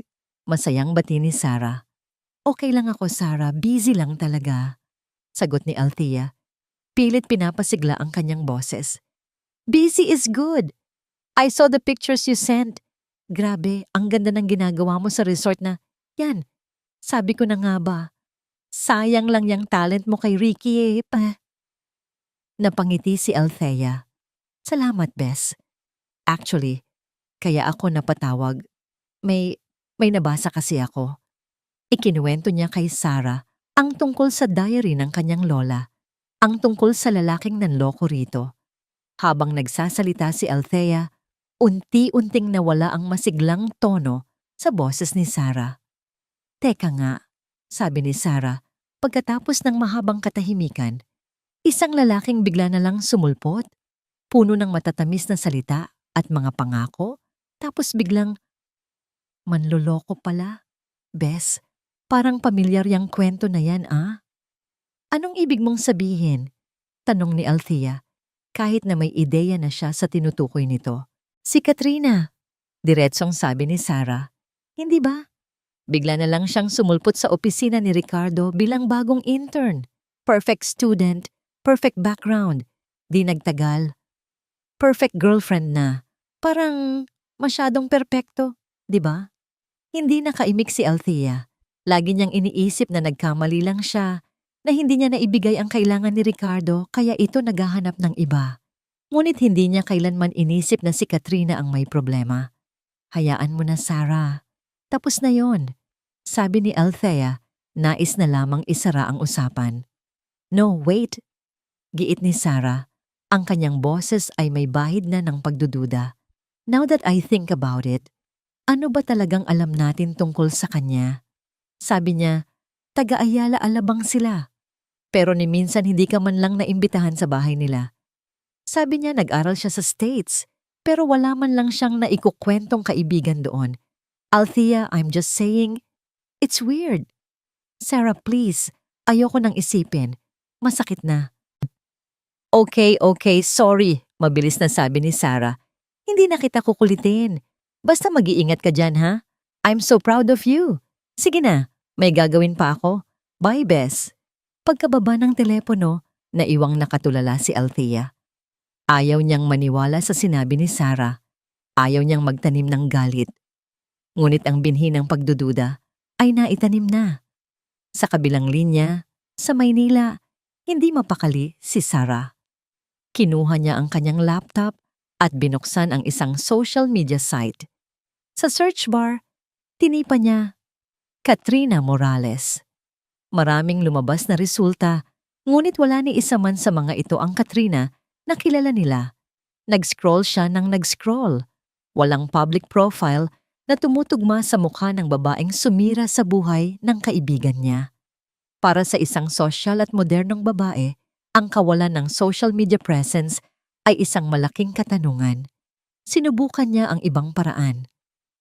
Masayang bati ni Sarah. Okay lang ako, Sarah. Busy lang talaga. Sagot ni Althea. Pilit pinapasigla ang kanyang boses. Busy is good. I saw the pictures you sent. Grabe, ang ganda ng ginagawa mo sa resort na, yan, sabi ko na nga ba, sayang lang yung talent mo kay Ricky eh. Napangiti si Althea. Salamat, Bes. Actually, kaya ako napatawag. May nabasa kasi ako. Ikinuwento niya kay Sarah ang tungkol sa diary ng kanyang lola, ang tungkol sa lalaking nanloko rito. Habang nagsasalita si Althea, unti-unting nawala ang masiglang tono sa boses ni Sarah. Teka nga, sabi ni Sarah, pagkatapos ng mahabang katahimikan, isang lalaking bigla na lang sumulpot, puno ng matatamis na salita at mga pangako, tapos biglang, manloloko pala. Bes, parang pamilyar yang kwento na yan ah. Anong ibig mong sabihin? Tanong ni Althea, kahit na may ideya na siya sa tinutukoy nito. Si Katrina, diretsong sabi ni Sarah. Hindi ba? Bigla na lang siyang sumulpot sa opisina ni Ricardo bilang bagong intern. Perfect student, perfect background. Di nagtagal. Perfect girlfriend na. Parang masyadong perpekto, di ba? Hindi nakaimik si Althea. Lagi niyang iniisip na nagkamali lang siya, na hindi niya naibigay ang kailangan ni Ricardo kaya ito naghahanap ng iba. Ngunit hindi niya kailanman inisip na si Katrina ang may problema. Hayaan mo na, Sarah. Tapos na yon. Sabi ni Althea, nais na lamang isara ang usapan. No, wait. Giit ni Sarah, ang kanyang boses ay may bahid na ng pagdududa. Now that I think about it, ano ba talagang alam natin tungkol sa kanya? Sabi niya, taga-Ayala Alabang sila. Pero ni minsan hindi ka man lang naimbitahan sa bahay nila. Sabi niya nag-aral siya sa States, pero wala man lang siyang naikukwentong kaibigan doon. Althea, I'm just saying, it's weird. Sarah, please, ayoko nang isipin. Masakit na. Okay, sorry, mabilis na sabi ni Sarah. Hindi na kita kukulitin. Basta mag-iingat ka dyan, ha? I'm so proud of you. Sige na, may gagawin pa ako. Bye, Bes. Pagkababa ng telepono, naiwang nakatulala si Althea. Ayaw niyang maniwala sa sinabi ni Sarah. Ayaw niyang magtanim ng galit. Ngunit ang binhi ng pagdududa ay naitanim na. Sa kabilang linya, sa Maynila, hindi mapakali si Sarah. Kinuha niya ang kanyang laptop at binuksan ang isang social media site. Sa search bar, tinipa niya, Katrina Morales. Maraming lumabas na resulta, ngunit wala ni isa man sa mga ito ang Katrina na kilala nila. Nag-scroll siya ng nag-scroll. Walang public profile na tumutugma sa mukha ng babaeng sumira sa buhay ng kaibigan niya. Para sa isang sosyal at modernong babae, ang kawalan ng social media presence ay isang malaking katanungan. Sinubukan niya ang ibang paraan.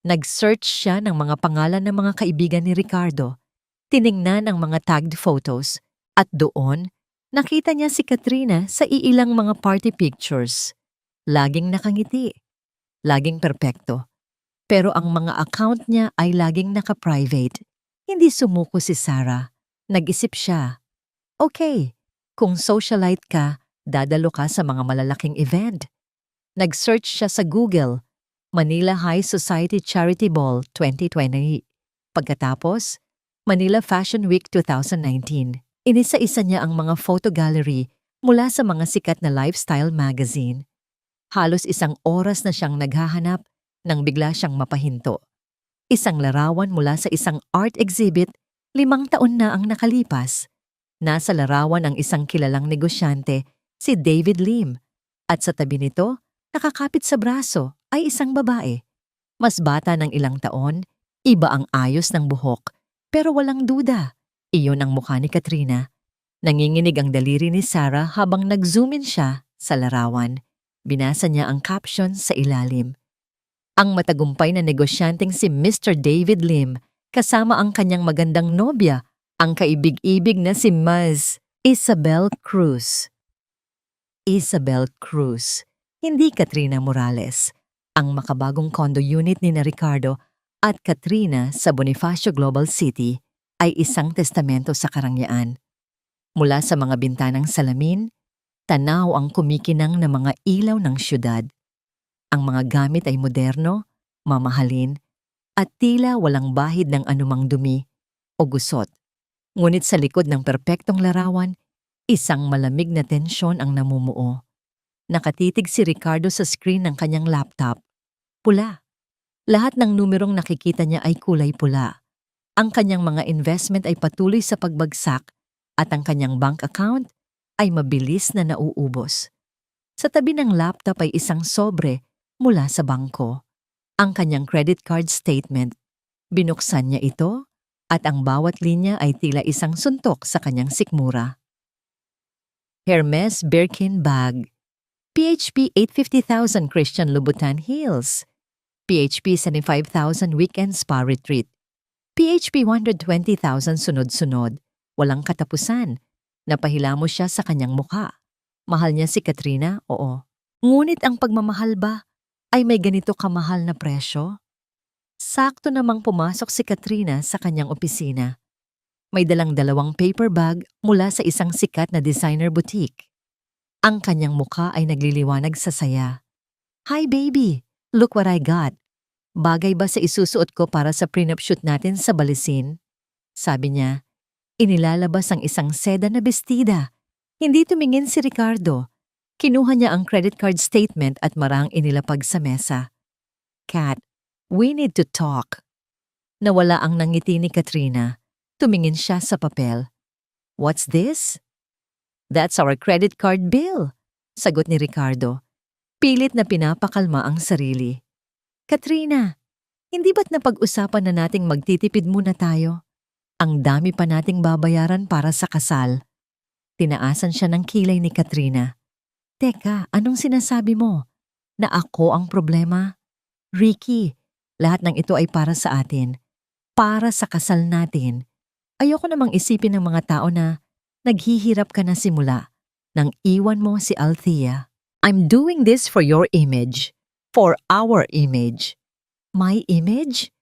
Nag-search siya ng mga pangalan ng mga kaibigan ni Ricardo, tiningnan ang mga tagged photos, at doon, nakita niya si Katrina sa iilang mga party pictures. Laging nakangiti, laging perpekto. Pero ang mga account niya ay laging naka-private. Hindi sumuko si Sarah. Nag-isip siya, okay, kung socialite ka, dadalo ka sa mga malalaking event. Nag-search siya sa Google, Manila High Society Charity Ball 2020. Pagkatapos, Manila Fashion Week 2019. Inisa-isa niya ang mga photo gallery mula sa mga sikat na lifestyle magazine. Halos isang oras na siyang naghahanap nang bigla siyang mapahinto. Isang larawan mula sa isang art exhibit, 5 taon na ang nakalipas. Nasa larawan ang isang kilalang negosyante, si David Lim, at sa tabi nito, nakakapit sa braso ay isang babae. Mas bata ng ilang taon, iba ang ayos ng buhok, pero walang duda, iyon ang mukha ni Katrina. Nanginginig ang daliri ni Sarah habang nag-zoom in siya sa larawan. Binasa niya ang caption sa ilalim. Ang matagumpay na negosyanteng si Mr. David Lim kasama ang kanyang magandang nobya, ang kaibig-ibig na si Ms. Isabel Cruz. Isabel Cruz, hindi Katrina Morales. Ang makabagong condo unit ni Ricardo at Katrina sa Bonifacio Global City ay isang testamento sa karangyaan. Mula sa mga bintanang salamin, tanaw ang kumikinang na mga ilaw ng syudad. Ang mga gamit ay moderno, mamahalin, at tila walang bahid ng anumang dumi o gusot. Ngunit sa likod ng perpektong larawan, isang malamig na tensyon ang namumuo. Nakatitig si Ricardo sa screen ng kanyang laptop. Pula. Lahat ng numerong nakikita niya ay kulay pula. Ang kanyang mga investment ay patuloy sa pagbagsak at ang kanyang bank account ay mabilis na nauubos. Sa tabi ng laptop ay isang sobre mula sa bangko. Ang kanyang credit card statement. Binuksan niya ito at ang bawat linya ay tila isang suntok sa kanyang sikmura. Hermes Birkin Bag, PHP 850,000 Christian Louboutin Heels, PHP 75,000 Weekend Spa Retreat, PHP 120,000 sunod-sunod, walang katapusan. Napahila mo siya sa kanyang mukha. Mahal niya si Katrina, oo. Ngunit ang pagmamahal ba ay may ganito kamahal na presyo? Sakto namang pumasok si Katrina sa kanyang opisina. May dalang 2 paper bag mula sa isang sikat na designer boutique. Ang kanyang mukha ay nagliliwanag sa saya. Hi baby, look what I got. Bagay ba sa isusuot ko para sa prenup shoot natin sa Balisin? Sabi niya, inilalabas ang isang seda na bestida. Hindi tumingin si Ricardo. Kinuha niya ang credit card statement at marang inilapag sa mesa. Kat, we need to talk. Nawala ang nangiti ni Katrina. Tumingin siya sa papel. What's this? That's our credit card bill, sagot ni Ricardo. Pilit na pinapakalma ang sarili. Katrina, hindi ba't napag-usapan na nating magtitipid muna tayo? Ang dami pa nating babayaran para sa kasal. Tinaasan siya ng kilay ni Katrina. Teka, anong sinasabi mo? Na ako ang problema? Ricky, lahat ng ito ay para sa atin. Para sa kasal natin. Ayoko namang isipin ng mga tao na naghihirap ka na simula nang iwan mo si Althea. I'm doing this for your image. For our image. My image?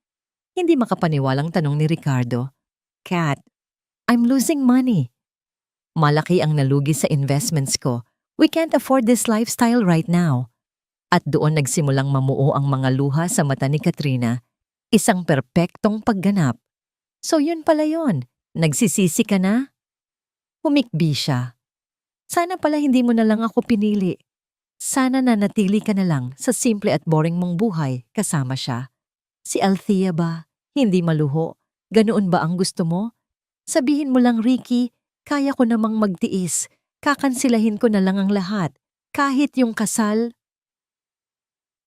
Hindi makapaniwalang tanong ni Ricardo. Kat, I'm losing money. Malaki ang nalugi sa investments ko. We can't afford this lifestyle right now. At doon nagsimulang mamuo ang mga luha sa mata ni Katrina. Isang perpektong pagganap. So yun pala yun. Nagsisisi ka na? Humikbi siya. Sana pala hindi mo na lang ako pinili. Sana nanatili ka na lang sa simple at boring mong buhay kasama siya. Si Althea ba? Hindi maluho? Ganoon ba ang gusto mo? Sabihin mo lang, Ricky, kaya ko namang magtiis. Kakansilahin ko na lang ang lahat. Kahit yung kasal.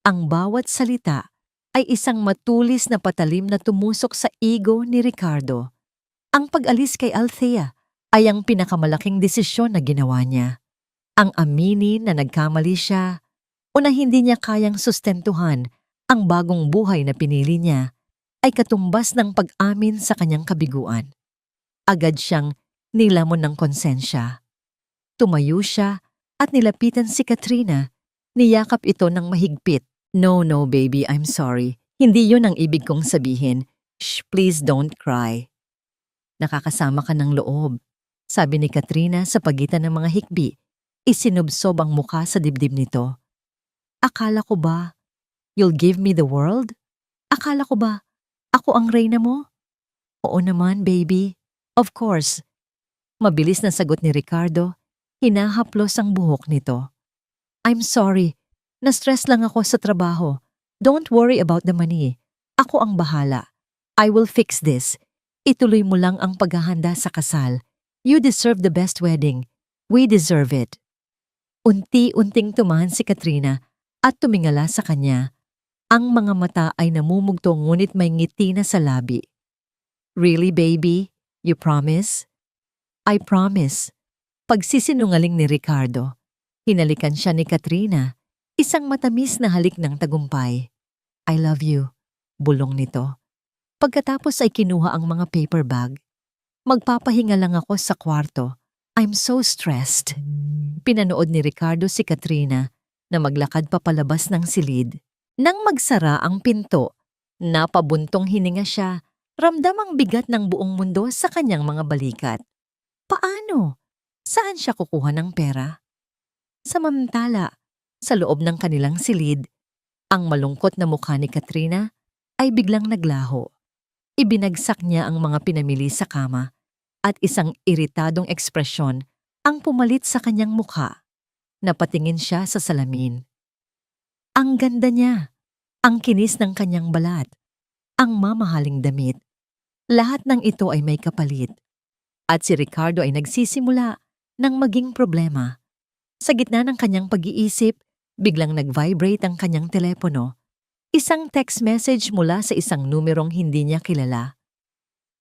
Ang bawat salita ay isang matulis na patalim na tumusok sa ego ni Ricardo. Ang pag-alis kay Althea ay ang pinakamalaking desisyon na ginawa niya. Ang aminin na nagkamali siya o na hindi niya kayang sustentuhan ang bagong buhay na pinili niya ay katumbas ng pag-amin sa kanyang kabiguan. Agad siyang nilamon ng konsensya. Tumayo siya at nilapitan si Katrina. Niyakap ito ng mahigpit. No, baby, I'm sorry. Hindi yun ang ibig kong sabihin. Shh, please don't cry. Nakakasama ka ng loob, sabi ni Katrina sa pagitan ng mga hikbi. Isinubsob ang mukha sa dibdib nito. Akala ko ba, you'll give me the world? Akala ko ba, ako ang reyna mo? Oo naman, baby. Of course. Mabilis na sagot ni Ricardo. Hinahaplos ang buhok nito. I'm sorry. Na-stress lang ako sa trabaho. Don't worry about the money. Ako ang bahala. I will fix this. Ituloy mo lang ang paghahanda sa kasal. You deserve the best wedding. We deserve it. Unti-unting tumahan si Katrina at tumingala sa kanya. Ang mga mata ay namumugto ngunit may ngiti na sa labi. Really, baby? You promise? I promise. Pagsisinungaling ni Ricardo. Hinalikan siya ni Katrina. Isang matamis na halik ng tagumpay. I love you. Bulong nito. Pagkatapos ay kinuha ang mga paper bag. Magpapahinga lang ako sa kwarto. I'm so stressed. Pinanood ni Ricardo si Katrina na maglakad papalabas ng silid. Nang magsara ang pinto, napabuntong hininga siya. Ramdam ang bigat ng buong mundo sa kanyang mga balikat. Paano? Saan siya kukuha ng pera? Samantala, sa loob ng kanilang silid, ang malungkot na mukha ni Katrina ay biglang naglaho. Ibinagsak niya ang mga pinamili sa kama at isang iritadong ekspresyon ang pumalit sa kanyang mukha. Napatingin siya sa salamin. Ang ganda niya, ang kinis ng kanyang balat, ang mamahaling damit. Lahat ng ito ay may kapalit. At si Ricardo ay nagsisimula ng maging problema. Sa gitna ng kanyang pag-iisip, biglang nag-vibrate ang kanyang telepono. Isang text message mula sa isang numerong hindi niya kilala.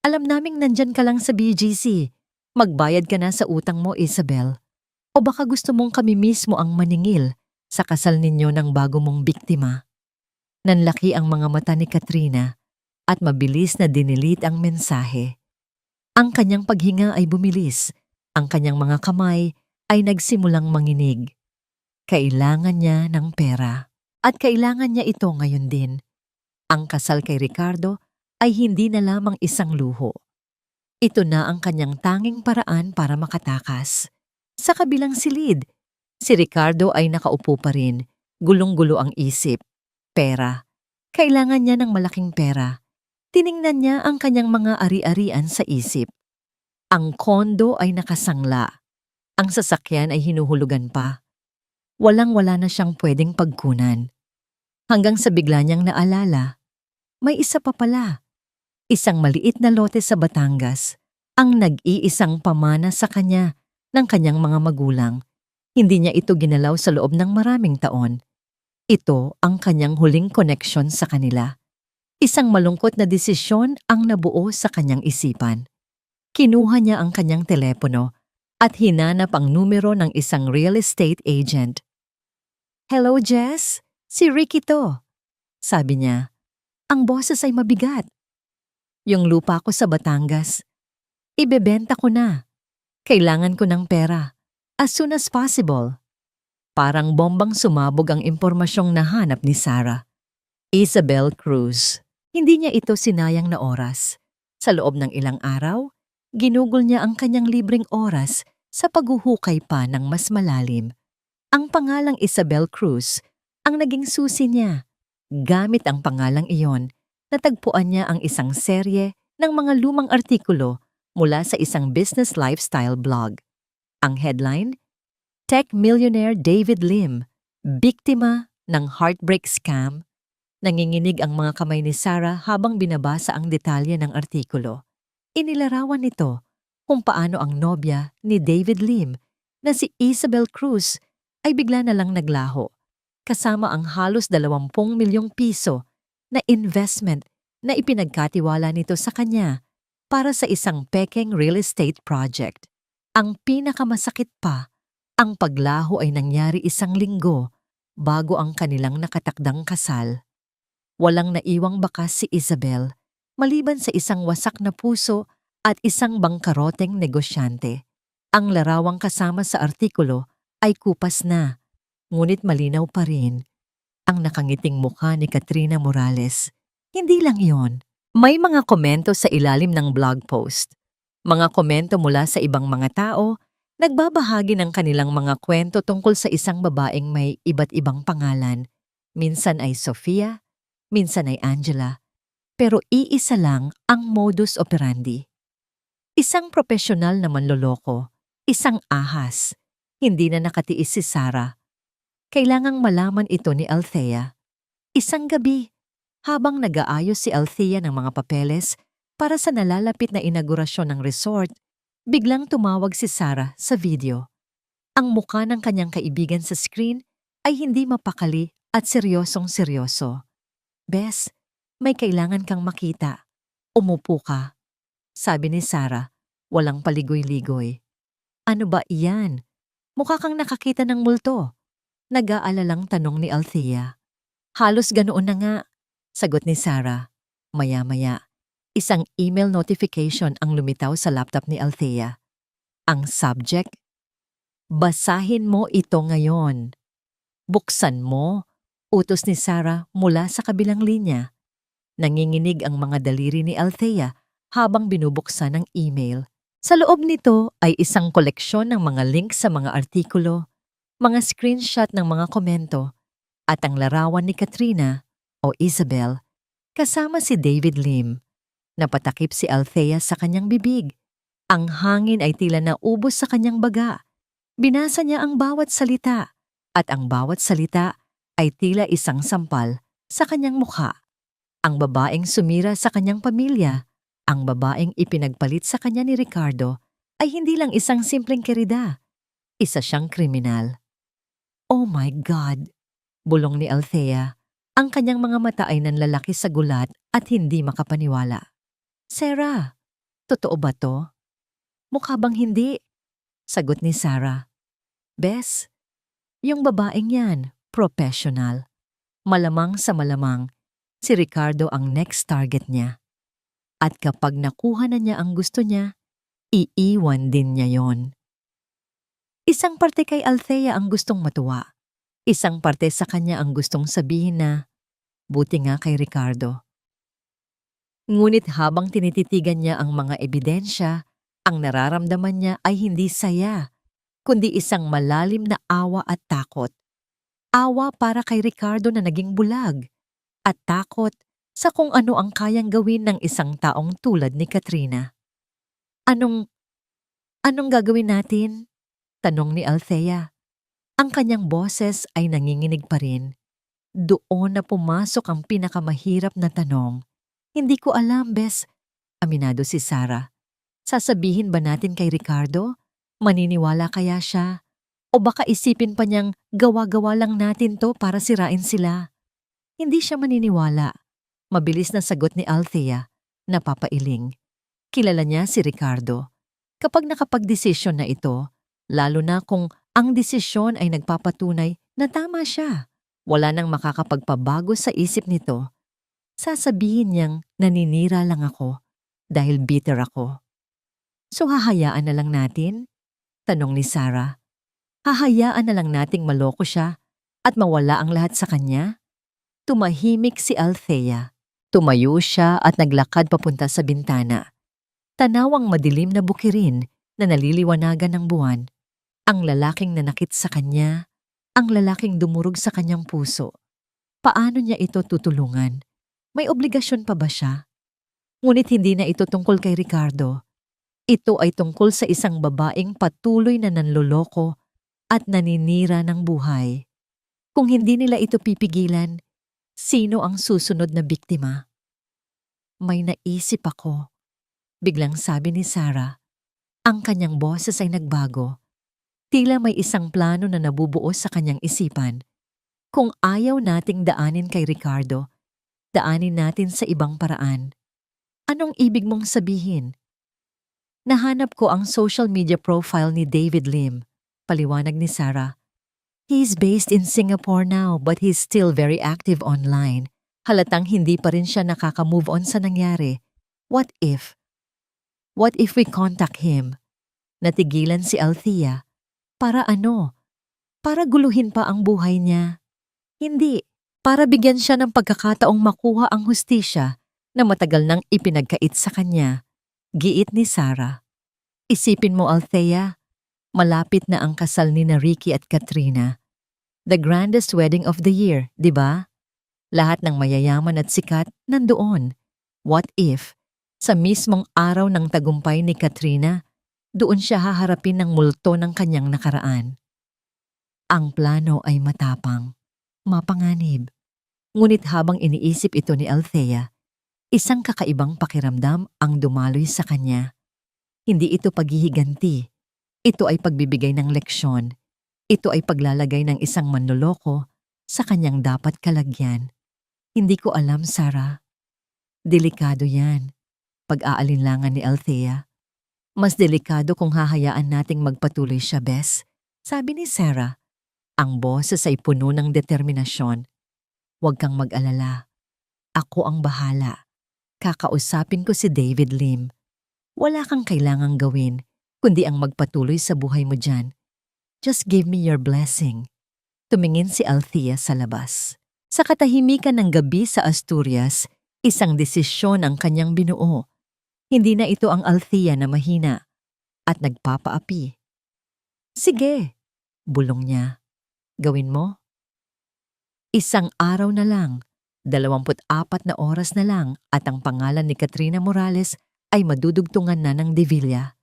Alam naming nandyan ka lang sa BGC. Magbayad ka na sa utang mo, Isabel. O baka gusto mong kami mismo ang maningil sa kasal ninyo ng bago mong biktima. Nanlaki ang mga mata ni Katrina at mabilis na dinilit ang mensahe. Ang kanyang paghinga ay bumilis. Ang kanyang mga kamay ay nagsimulang manginig. Kailangan niya ng pera. At kailangan niya ito ngayon din. Ang kasal kay Ricardo ay hindi na lamang isang luho. Ito na ang kanyang tanging paraan para makatakas. Sa kabilang silid, si Ricardo ay nakaupo pa rin. Gulong-gulo ang isip. Pera. Kailangan niya ng malaking pera. Tiningnan niya ang kanyang mga ari-arian sa isip. Ang kondo ay nakasangla. Ang sasakyan ay hinuhulugan pa. Walang-wala na siyang pwedeng pagkunan. Hanggang sa bigla niyang naalala, may isa pa pala. Isang maliit na lote sa Batangas, ang nag-iisang pamana sa kanya ng kanyang mga magulang. Hindi niya ito ginalaw sa loob ng maraming taon. Ito ang kanyang huling koneksyon sa kanila. Isang malungkot na desisyon ang nabuo sa kanyang isipan. Kinuha niya ang kanyang telepono at hinanap ang numero ng isang real estate agent. "Hello, Jess? Si Ricky to." Sabi niya. "Ang boses ay mabigat. Yung lupa ko sa Batangas. Ibebenta ko na. Kailangan ko ng pera. As soon as possible." Parang bombang sumabog ang impormasyong nahanap ni Sarah. Isabel Cruz. Hindi niya ito sinayang na oras. Sa loob ng ilang araw, ginugol niya ang kanyang libreng oras sa paghuhukay pa ng mas malalim. Ang pangalang Isabel Cruz ang naging susi niya. Gamit ang pangalang iyon, natagpuan niya ang isang serye ng mga lumang artikulo mula sa isang business lifestyle blog. Ang headline, Tech Millionaire David Lim, Biktima ng Heartbreak Scam. Nanginginig ang mga kamay ni Sarah habang binabasa ang detalye ng artikulo. Inilarawan nito kung paano ang nobya ni David Lim na si Isabel Cruz ay bigla na lang naglaho, kasama ang halos 20 milyong piso na investment na ipinagkatiwala nito sa kanya para sa isang pekeng real estate project. Ang pinakamasakit pa, ang paglaho ay nangyari 1 linggo bago ang kanilang nakatakdang kasal. Walang naiwang bakas si Isabel, maliban sa isang wasak na puso at isang bangkaroteng negosyante. Ang larawang kasama sa artikulo ay kupas na, ngunit malinaw pa rin ang nakangiting mukha ni Katrina Morales. Hindi lang iyon. May mga komento sa ilalim ng blog post. Mga komento mula sa ibang mga tao, nagbabahagi ng kanilang mga kwento tungkol sa isang babaeng may iba't ibang pangalan. Minsan ay Sofia, minsan ay Angela, pero iisa lang ang modus operandi. Isang profesional na manloloko, isang ahas. Hindi na nakatiis si Sarah. Kailangang malaman ito ni Althea. Isang gabi, habang nag-aayos si Althea ng mga papeles para sa nalalapit na inaugurasyon ng resort, biglang tumawag si Sarah sa video. Ang mukha ng kanyang kaibigan sa screen ay hindi mapakali at seryosong-seryoso. "Bes, may kailangan kang makita. Umupo ka," sabi ni Sarah, walang paligoy-ligoy. "Ano ba iyan? Mukha kang nakakita ng multo." Nag-aalalang tanong ni Althea. "Halos ganoon na nga," sagot ni Sarah. Maya-maya, isang email notification ang lumitaw sa laptop ni Althea. Ang subject, "Basahin mo ito ngayon." "Buksan mo," utos ni Sarah mula sa kabilang linya. Nanginginig ang mga daliri ni Althea habang binubuksan ang email. Sa loob nito ay isang koleksyon ng mga link sa mga artikulo, mga screenshot ng mga komento, at ang larawan ni Katrina o Isabel kasama si David Lim. Napatakip si Althea sa kanyang bibig. Ang hangin ay tila naubos sa kanyang baga. Binasa niya ang bawat salita, at ang bawat salita ay tila isang sampal sa kanyang mukha. Ang babaeng sumira sa kanyang pamilya, ang babaeng ipinagpalit sa kanya ni Ricardo, ay hindi lang isang simpleng kerida. Isa siyang kriminal. "Oh my God!" bulong ni Althea. Ang kanyang mga mata ay nanlalaki sa gulat at hindi makapaniwala. "Sarah, Totoo ba to? Mukha bang hindi? Sagot ni Sarah. Bes, yung babaeng yan, professional. Malamang sa malamang, si Ricardo ang next target niya. At kapag nakuha na niya ang gusto niya, iiwan din niya yon. Isang parte kay Althea ang gustong matuwa. Isang parte sa kanya ang gustong sabihin na, buti nga kay Ricardo. Ngunit habang tinititigan niya ang mga ebidensya, ang nararamdaman niya ay hindi saya, kundi isang malalim na awa at takot. Awa para kay Ricardo na naging bulag, at takot sa kung ano ang kayang gawin ng isang taong tulad ni Katrina. Anong gagawin natin? Tanong ni Althea. Ang kanyang boses ay nanginginig pa rin. Doon na pumasok ang pinakamahirap na tanong. Hindi ko alam, Bes. Aminado si Sarah. Sasabihin ba natin kay Ricardo? Maniniwala kaya siya? O baka isipin pa niyang gawa-gawa lang natin to para sirain sila? Hindi siya maniniwala. Mabilis na sagot ni Althea, napapailing. Kilala niya si Ricardo. Kapag nakapagdesisyon na ito, lalo na kung ang desisyon ay nagpapatunay na tama siya, wala nang makakapagpabago sa isip nito. Sasabihin niyang naninira lang ako dahil bitter ako. So hahayaan na lang natin? Tanong ni Sarah. Hahayaan na lang nating maloko siya at mawala ang lahat sa kanya? Tumahimik si Althea. Tumayo siya at naglakad papunta sa bintana. Tanawang madilim na bukirin na naliliwanagan ng buwan. Ang lalaking nanakit sa kanya, ang lalaking dumurog sa kanyang puso. Paano niya ito tutulungan? May obligasyon pa ba siya? Ngunit hindi na ito tungkol kay Ricardo. Ito ay tungkol sa isang babaeng patuloy na nanloloko at naninira ng buhay. Kung hindi nila ito pipigilan, sino ang susunod na biktima? May naisip ako. Biglang sabi ni Sarah. Ang kanyang boses ay nagbago. Tila may isang plano na nabubuo sa kanyang isipan. Kung ayaw nating daanin kay Ricardo, daanin natin sa ibang paraan. Anong ibig mong sabihin? Nahanap ko ang social media profile ni David Lim, paliwanag ni Sarah. He's based in Singapore now but he's still very active online. Halatang hindi pa rin siya nakaka-move on sa nangyari. What if we contact him? Natigilan si Althea. Para ano? Para guluhin pa ang buhay niya? Hindi. Para bigyan siya ng pagkakataong makuha ang hustisya na matagal nang ipinagkait sa kanya. Giit ni Sarah. Isipin mo, Althea, malapit na ang kasal ni Ricky at Katrina. The grandest wedding of the year, di ba? Lahat ng mayayaman at sikat nandoon. What if, sa mismong araw ng tagumpay ni Katrina, doon siya haharapin ng multo ng kanyang nakaraan? Ang plano ay matapang, mapanganib. Ngunit habang iniisip ito ni Althea, isang kakaibang pakiramdam ang dumaloy sa kanya. Hindi ito paghihiganti. Ito ay pagbibigay ng leksyon. Ito ay paglalagay ng isang manloloko sa kanyang dapat kalagyan. Hindi ko alam, Sarah. Delikado yan. Pag-aalinlangan ni Althea. Mas delikado kung hahayaan nating magpatuloy siya, Bes. Sabi ni Sarah. Ang boses ay puno ng determinasyon. Huwag kang mag-alala. Ako ang bahala. Kakausapin ko si David Lim. Wala kang kailangang gawin, kundi ang magpatuloy sa buhay mo dyan. Just give me your blessing. Tumingin si Althea sa labas. Sa katahimikan ng gabi sa Asturias, isang desisyon ang kanyang binuo. Hindi na ito ang Althea na mahina at nagpapaapi. Sige, bulong niya. Gawin mo? Isang araw na lang, 24 na oras na lang at ang pangalan ni Katrina Morales ay madudugtungan na ng De Villa.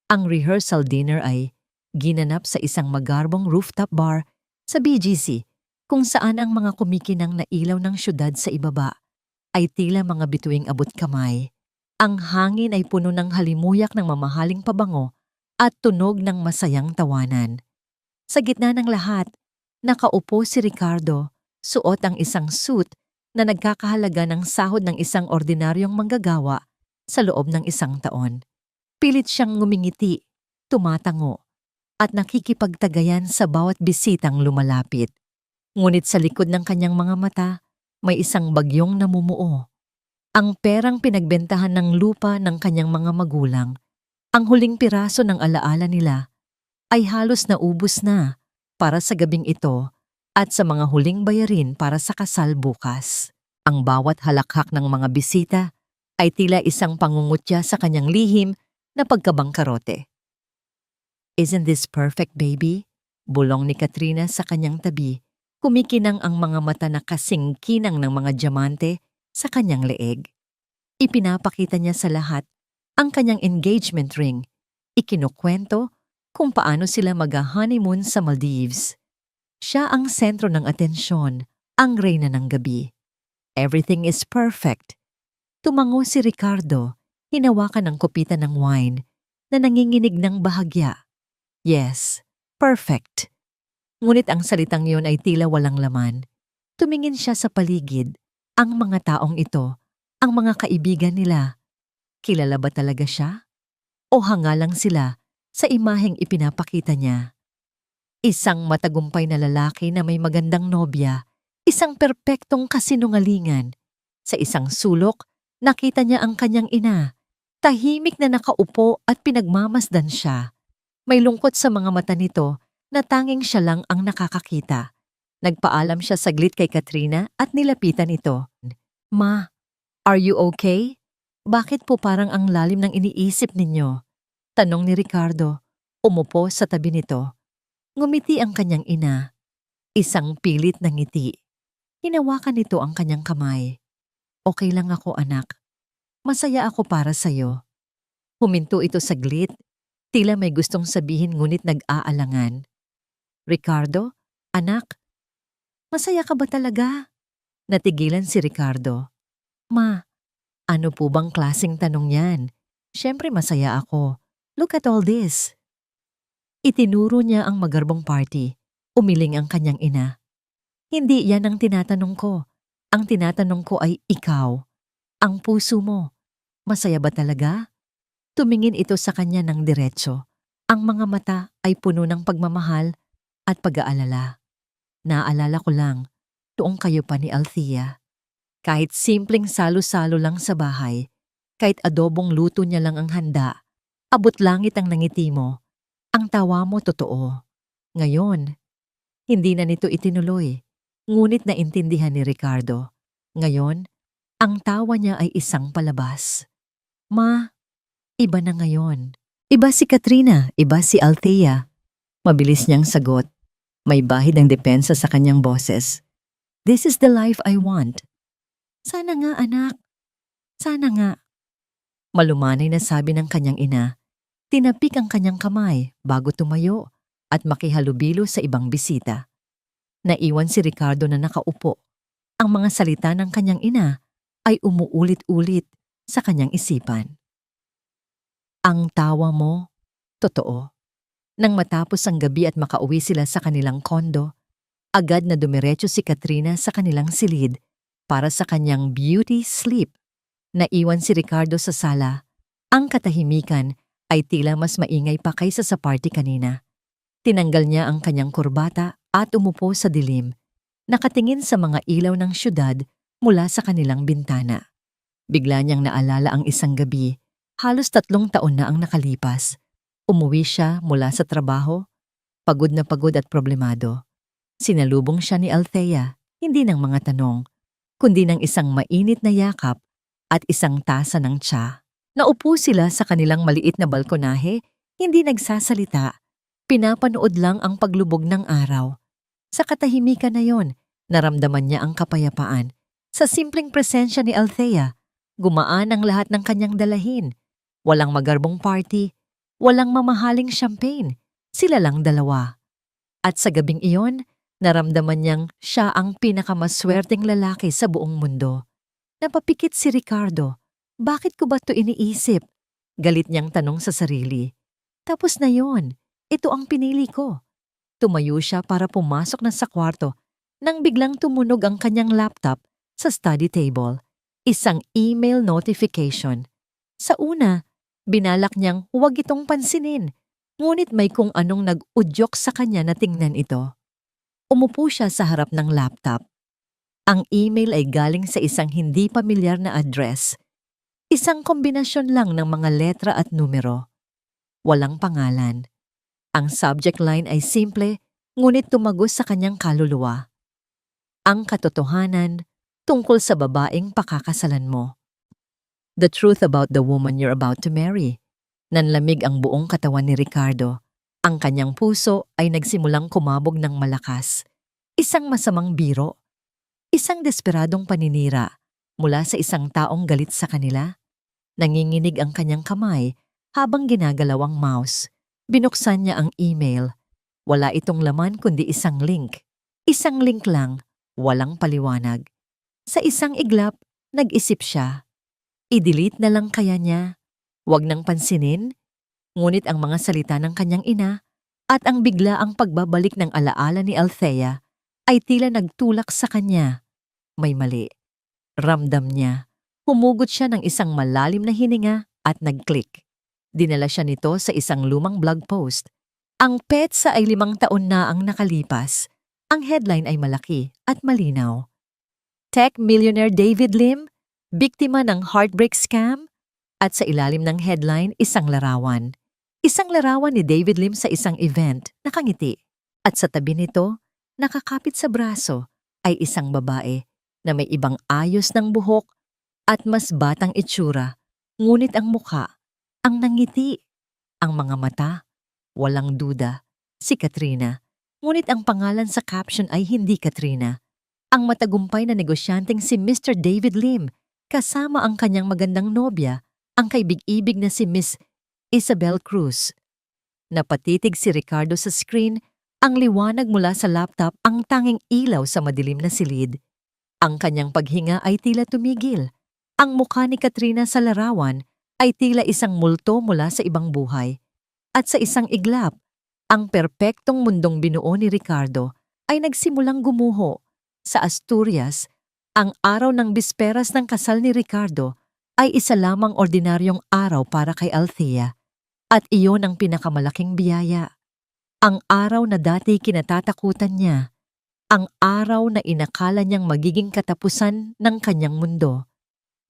Ang rehearsal dinner ay ginanap sa isang magarbong rooftop bar sa BGC kung saan ang mga kumikinang na ilaw ng syudad sa ibaba ay tila mga bituing abot kamay. Ang hangin ay puno ng halimuyak ng mamahaling pabango at tunog ng masayang tawanan. Sa gitna ng lahat, nakaupo si Ricardo, suot ang isang suit na nagkakahalaga ng sahod ng isang ordinaryong manggagawa Sa loob ng 1 taon, pilit siyang ngumingiti, tumatango, at nakikipagtagayan sa bawat bisitang lumalapit. Ngunit sa likod ng kanyang mga mata, may isang bagyong namumuo. Ang perang pinagbentahan ng lupa ng kanyang mga magulang, ang huling piraso ng alaala nila, ay halos naubos na para sa gabing ito at sa mga huling bayarin para sa kasal bukas. Ang bawat halakhak ng mga bisita ay tila isang pangungutya sa kanyang lihim na pagkabangkarote. "Isn't this perfect, baby?" Bulong ni Katrina sa kanyang tabi. Kumikinang ang mga mata na kasing kinang ng mga diamante sa kanyang leeg. Ipinapakita niya sa lahat ang kanyang engagement ring. Ikinukwento kung paano sila mag-honeymoon sa Maldives. Siya ang sentro ng atensyon, ang reyna ng gabi. Everything is perfect. Tumango si Ricardo, hinawakan ng kupitan ng wine na nanginginig ng bahagya. Yes, perfect. Ngunit ang salitang yon ay tila walang laman. Tumingin siya sa paligid, ang mga taong ito, ang mga kaibigan nila. Kilala ba talaga siya? O hanga lang sila sa imaheng ipinapakita niya? Isang matagumpay na lalaki na may magandang nobya, isang perpektong kasinungalingan. Sa isang sulok, nakita niya ang kanyang ina. Tahimik na nakaupo at pinagmamasdan siya. May lungkot sa mga mata nito na tanging siya lang ang nakakakita. Nagpaalam siya saglit kay Katrina at nilapitan ito. "Ma, are you okay? Bakit po parang ang lalim ng iniisip ninyo?" Tanong ni Ricardo, umupo sa tabi nito. Ngumiti ang kanyang ina. Isang pilit na ngiti. Hinawakan nito ang kanyang kamay. "Okay lang ako, anak. Masaya ako para sa'yo." Huminto ito saglit. Tila may gustong sabihin ngunit nag-aalangan. "Ricardo, anak, masaya ka ba talaga?" Natigilan si Ricardo. "Ma, ano po bang klaseng tanong yan? Siyempre masaya ako. Look at all this." Itinuro niya ang magarbong party. Umiling ang kanyang ina. "Hindi yan ang tinatanong ko. Ang tinatanong ko ay ikaw. Ang puso mo. Masaya ba talaga?" Tumingin ito sa kanya ng diretso. Ang mga mata ay puno ng pagmamahal at pag-aalala. "Naalala ko lang, tuong kayo pa ni Althea. Kahit simpleng salo-salo lang sa bahay, kahit adobong luto niya lang ang handa, abot langit ang nangiti mo. Ang tawa mo totoo. Ngayon, hindi na nito itinuloy, ngunit naintindihan ni Ricardo. Ngayon, ang tawa niya ay isang palabas. "Ma, iba na ngayon. Iba si Katrina, iba si Althea." Mabilis niyang sagot. May bahid ng depensa sa kanyang boses. "This is the life I want." "Sana nga, anak. Sana nga." Malumanay na sabi ng kanyang ina. Tinapik ang kanyang kamay bago tumayo at makihalubilo sa ibang bisita. Naiwan si Ricardo na nakaupo. Ang mga salita ng kanyang ina ay umuulit-ulit sa kanyang isipan. Ang tawa mo, totoo. Nang matapos ang gabi at makauwi sila sa kanilang kondo, agad na dumiretso si Katrina sa kanilang silid para sa kanyang beauty sleep. Naiwan si Ricardo sa sala. Ang katahimikan ay tila mas maingay pa kaysa sa party kanina. Tinanggal niya ang kanyang kurbata at umupo sa dilim, nakatingin sa mga ilaw ng syudad mula sa kanilang bintana. Bigla niyang naalala ang isang gabi, halos 3 taon na ang nakalipas. Umuwi siya mula sa trabaho, pagod na pagod at problemado. Sinalubong siya ni Althea, hindi ng mga tanong, kundi ng isang mainit na yakap at isang tasa ng tsa. Naupo sila sa kanilang maliit na balkonahe, hindi nagsasalita. Pinapanood lang ang paglubog ng araw. Sa katahimikan na yon, naramdaman niya ang kapayapaan. Sa simpleng presensya ni Althea, gumaan ang lahat ng kanyang dalahin. Walang magarbong party, walang mamahaling champagne, sila lang dalawa. At sa gabing iyon, naramdaman niyang siya ang pinakamaswerteng lalaki sa buong mundo. Napapikit si Ricardo. Bakit ko ba ito iniisip? Galit niyang tanong sa sarili. Tapos na yon, ito ang pinili ko. Tumayo siya para pumasok na sa kwarto nang biglang tumunog ang kanyang laptop sa study table. Isang email notification. Sa una, binalak niyang huwag itong pansinin, ngunit may kung anong nag-udyok sa kanya na tingnan ito. Umupo siya sa harap ng laptop. Ang email ay galing sa isang hindi pamilyar na address. Isang kombinasyon lang ng mga letra at numero. Walang pangalan. Ang subject line ay simple, ngunit tumagos sa kanyang kaluluwa. Ang katotohanan tungkol sa babaeng pakakasalan mo. The truth about the woman you're about to marry. Nanlamig ang buong katawan ni Ricardo. Ang kanyang puso ay nagsimulang kumabog ng malakas. Isang masamang biro. Isang desperadong paninira mula sa isang taong galit sa kanila. Nanginginig ang kanyang kamay habang ginagalaw ang mouse. Binuksan niya ang email. Wala itong laman kundi isang link. Isang link lang, walang paliwanag. Sa isang iglap, nag-isip siya. I-delete na lang kaya niya. Huwag nang pansinin. Ngunit ang mga salita ng kanyang ina at ang biglaang pagbabalik ng alaala ni Althea ay tila nagtulak sa kanya. May mali. Ramdam niya. Humugot siya ng isang malalim na hininga at nag-click. Dinala siya nito sa isang lumang blog post. Ang petsa ay 5 taon na ang nakalipas. Ang headline ay malaki at malinaw. Tech millionaire David Lim, biktima ng heartbreak scam? At sa ilalim ng headline, isang larawan. Isang larawan ni David Lim sa isang event, nakangiti. At sa tabi nito, nakakapit sa braso, ay isang babae na may ibang ayos ng buhok at mas batang itsura, ngunit ang mukha, ang nangiti. Ang mga mata, walang duda, si Katrina. Ngunit ang pangalan sa caption ay hindi Katrina. Ang matagumpay na negosyanteng si Mr. David Lim, kasama ang kanyang magandang nobya, ang kaibig-ibig na si Miss Isabel Cruz. Napatitig si Ricardo sa screen, ang liwanag mula sa laptop ang tanging ilaw sa madilim na silid. Ang kanyang paghinga ay tila tumigil. Ang mukha ni Katrina sa larawan ay tila isang multo mula sa ibang buhay. At sa isang iglap, ang perpektong mundong binuo ni Ricardo ay nagsimulang gumuho. Sa Asturias, ang araw ng bisperas ng kasal ni Ricardo ay isa lamang ordinaryong araw para kay Althea. At iyon ang pinakamalaking biyaya. Ang araw na dati kinatatakutan niya. Ang araw na inakala niyang magiging katapusan ng kanyang mundo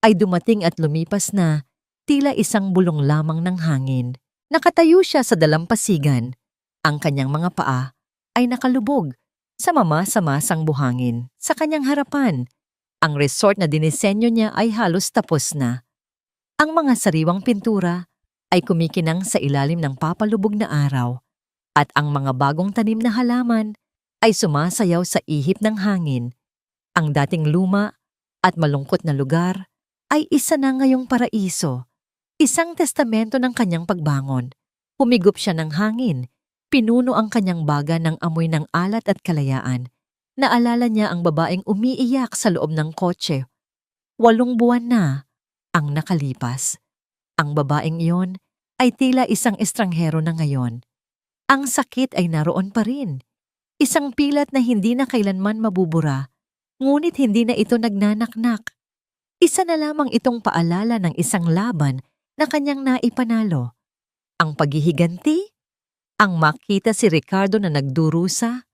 ay dumating at lumipas na tila isang bulong lamang ng hangin. Nakatayo siya sa dalampasigan. Ang kanyang mga paa ay nakalubog sa mamasa-masang buhangin sa kanyang harapan. Ang resort na dinisenyo niya ay halos tapos na. Ang mga sariwang pintura ay kumikinang sa ilalim ng papalubog na araw at ang mga bagong tanim na halaman ay sumasayaw sa ihip ng hangin. Ang dating luma at malungkot na lugar ay isa na ngayong paraiso, isang testamento ng kanyang pagbangon. Humigop siya ng hangin, pinuno ang kanyang baga ng amoy ng alat at kalayaan. Naalala niya ang babaeng umiiyak sa loob ng kotse. 8 buwan na ang nakalipas. Ang babaeng iyon ay tila isang estranghero na ngayon. Ang sakit ay naroon pa rin. Isang pilat na hindi na kailanman mabubura, ngunit hindi na ito nagnanaknak. Isa na lamang itong paalala ng isang laban na kanyang naipanalo. Ang paghihiganti? Ang makita si Ricardo na nagdurusa?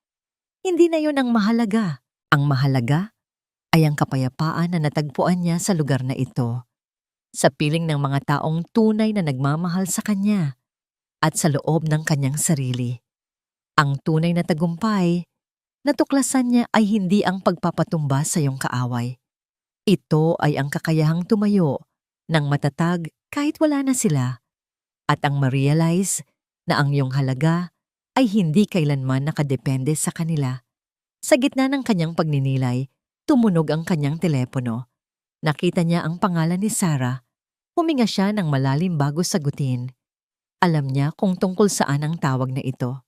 Hindi na yon ang mahalaga. Ang mahalaga ay ang kapayapaan na natagpuan niya sa lugar na ito. Sa piling ng mga taong tunay na nagmamahal sa kanya at sa loob ng kanyang sarili. Ang tunay na tagumpay, natuklasan niya ay hindi ang pagpapatumba sa iyong kaaway. Ito ay ang kakayahang tumayo ng matatag kahit wala na sila at ang ma-realize na ang iyong halaga ay hindi kailanman nakadepende sa kanila. Sa gitna ng kanyang pagninilay, tumunog ang kanyang telepono. Nakita niya ang pangalan ni Sarah. Huminga siya ng malalim bago sagutin. Alam niya kung tungkol saan ang tawag na ito.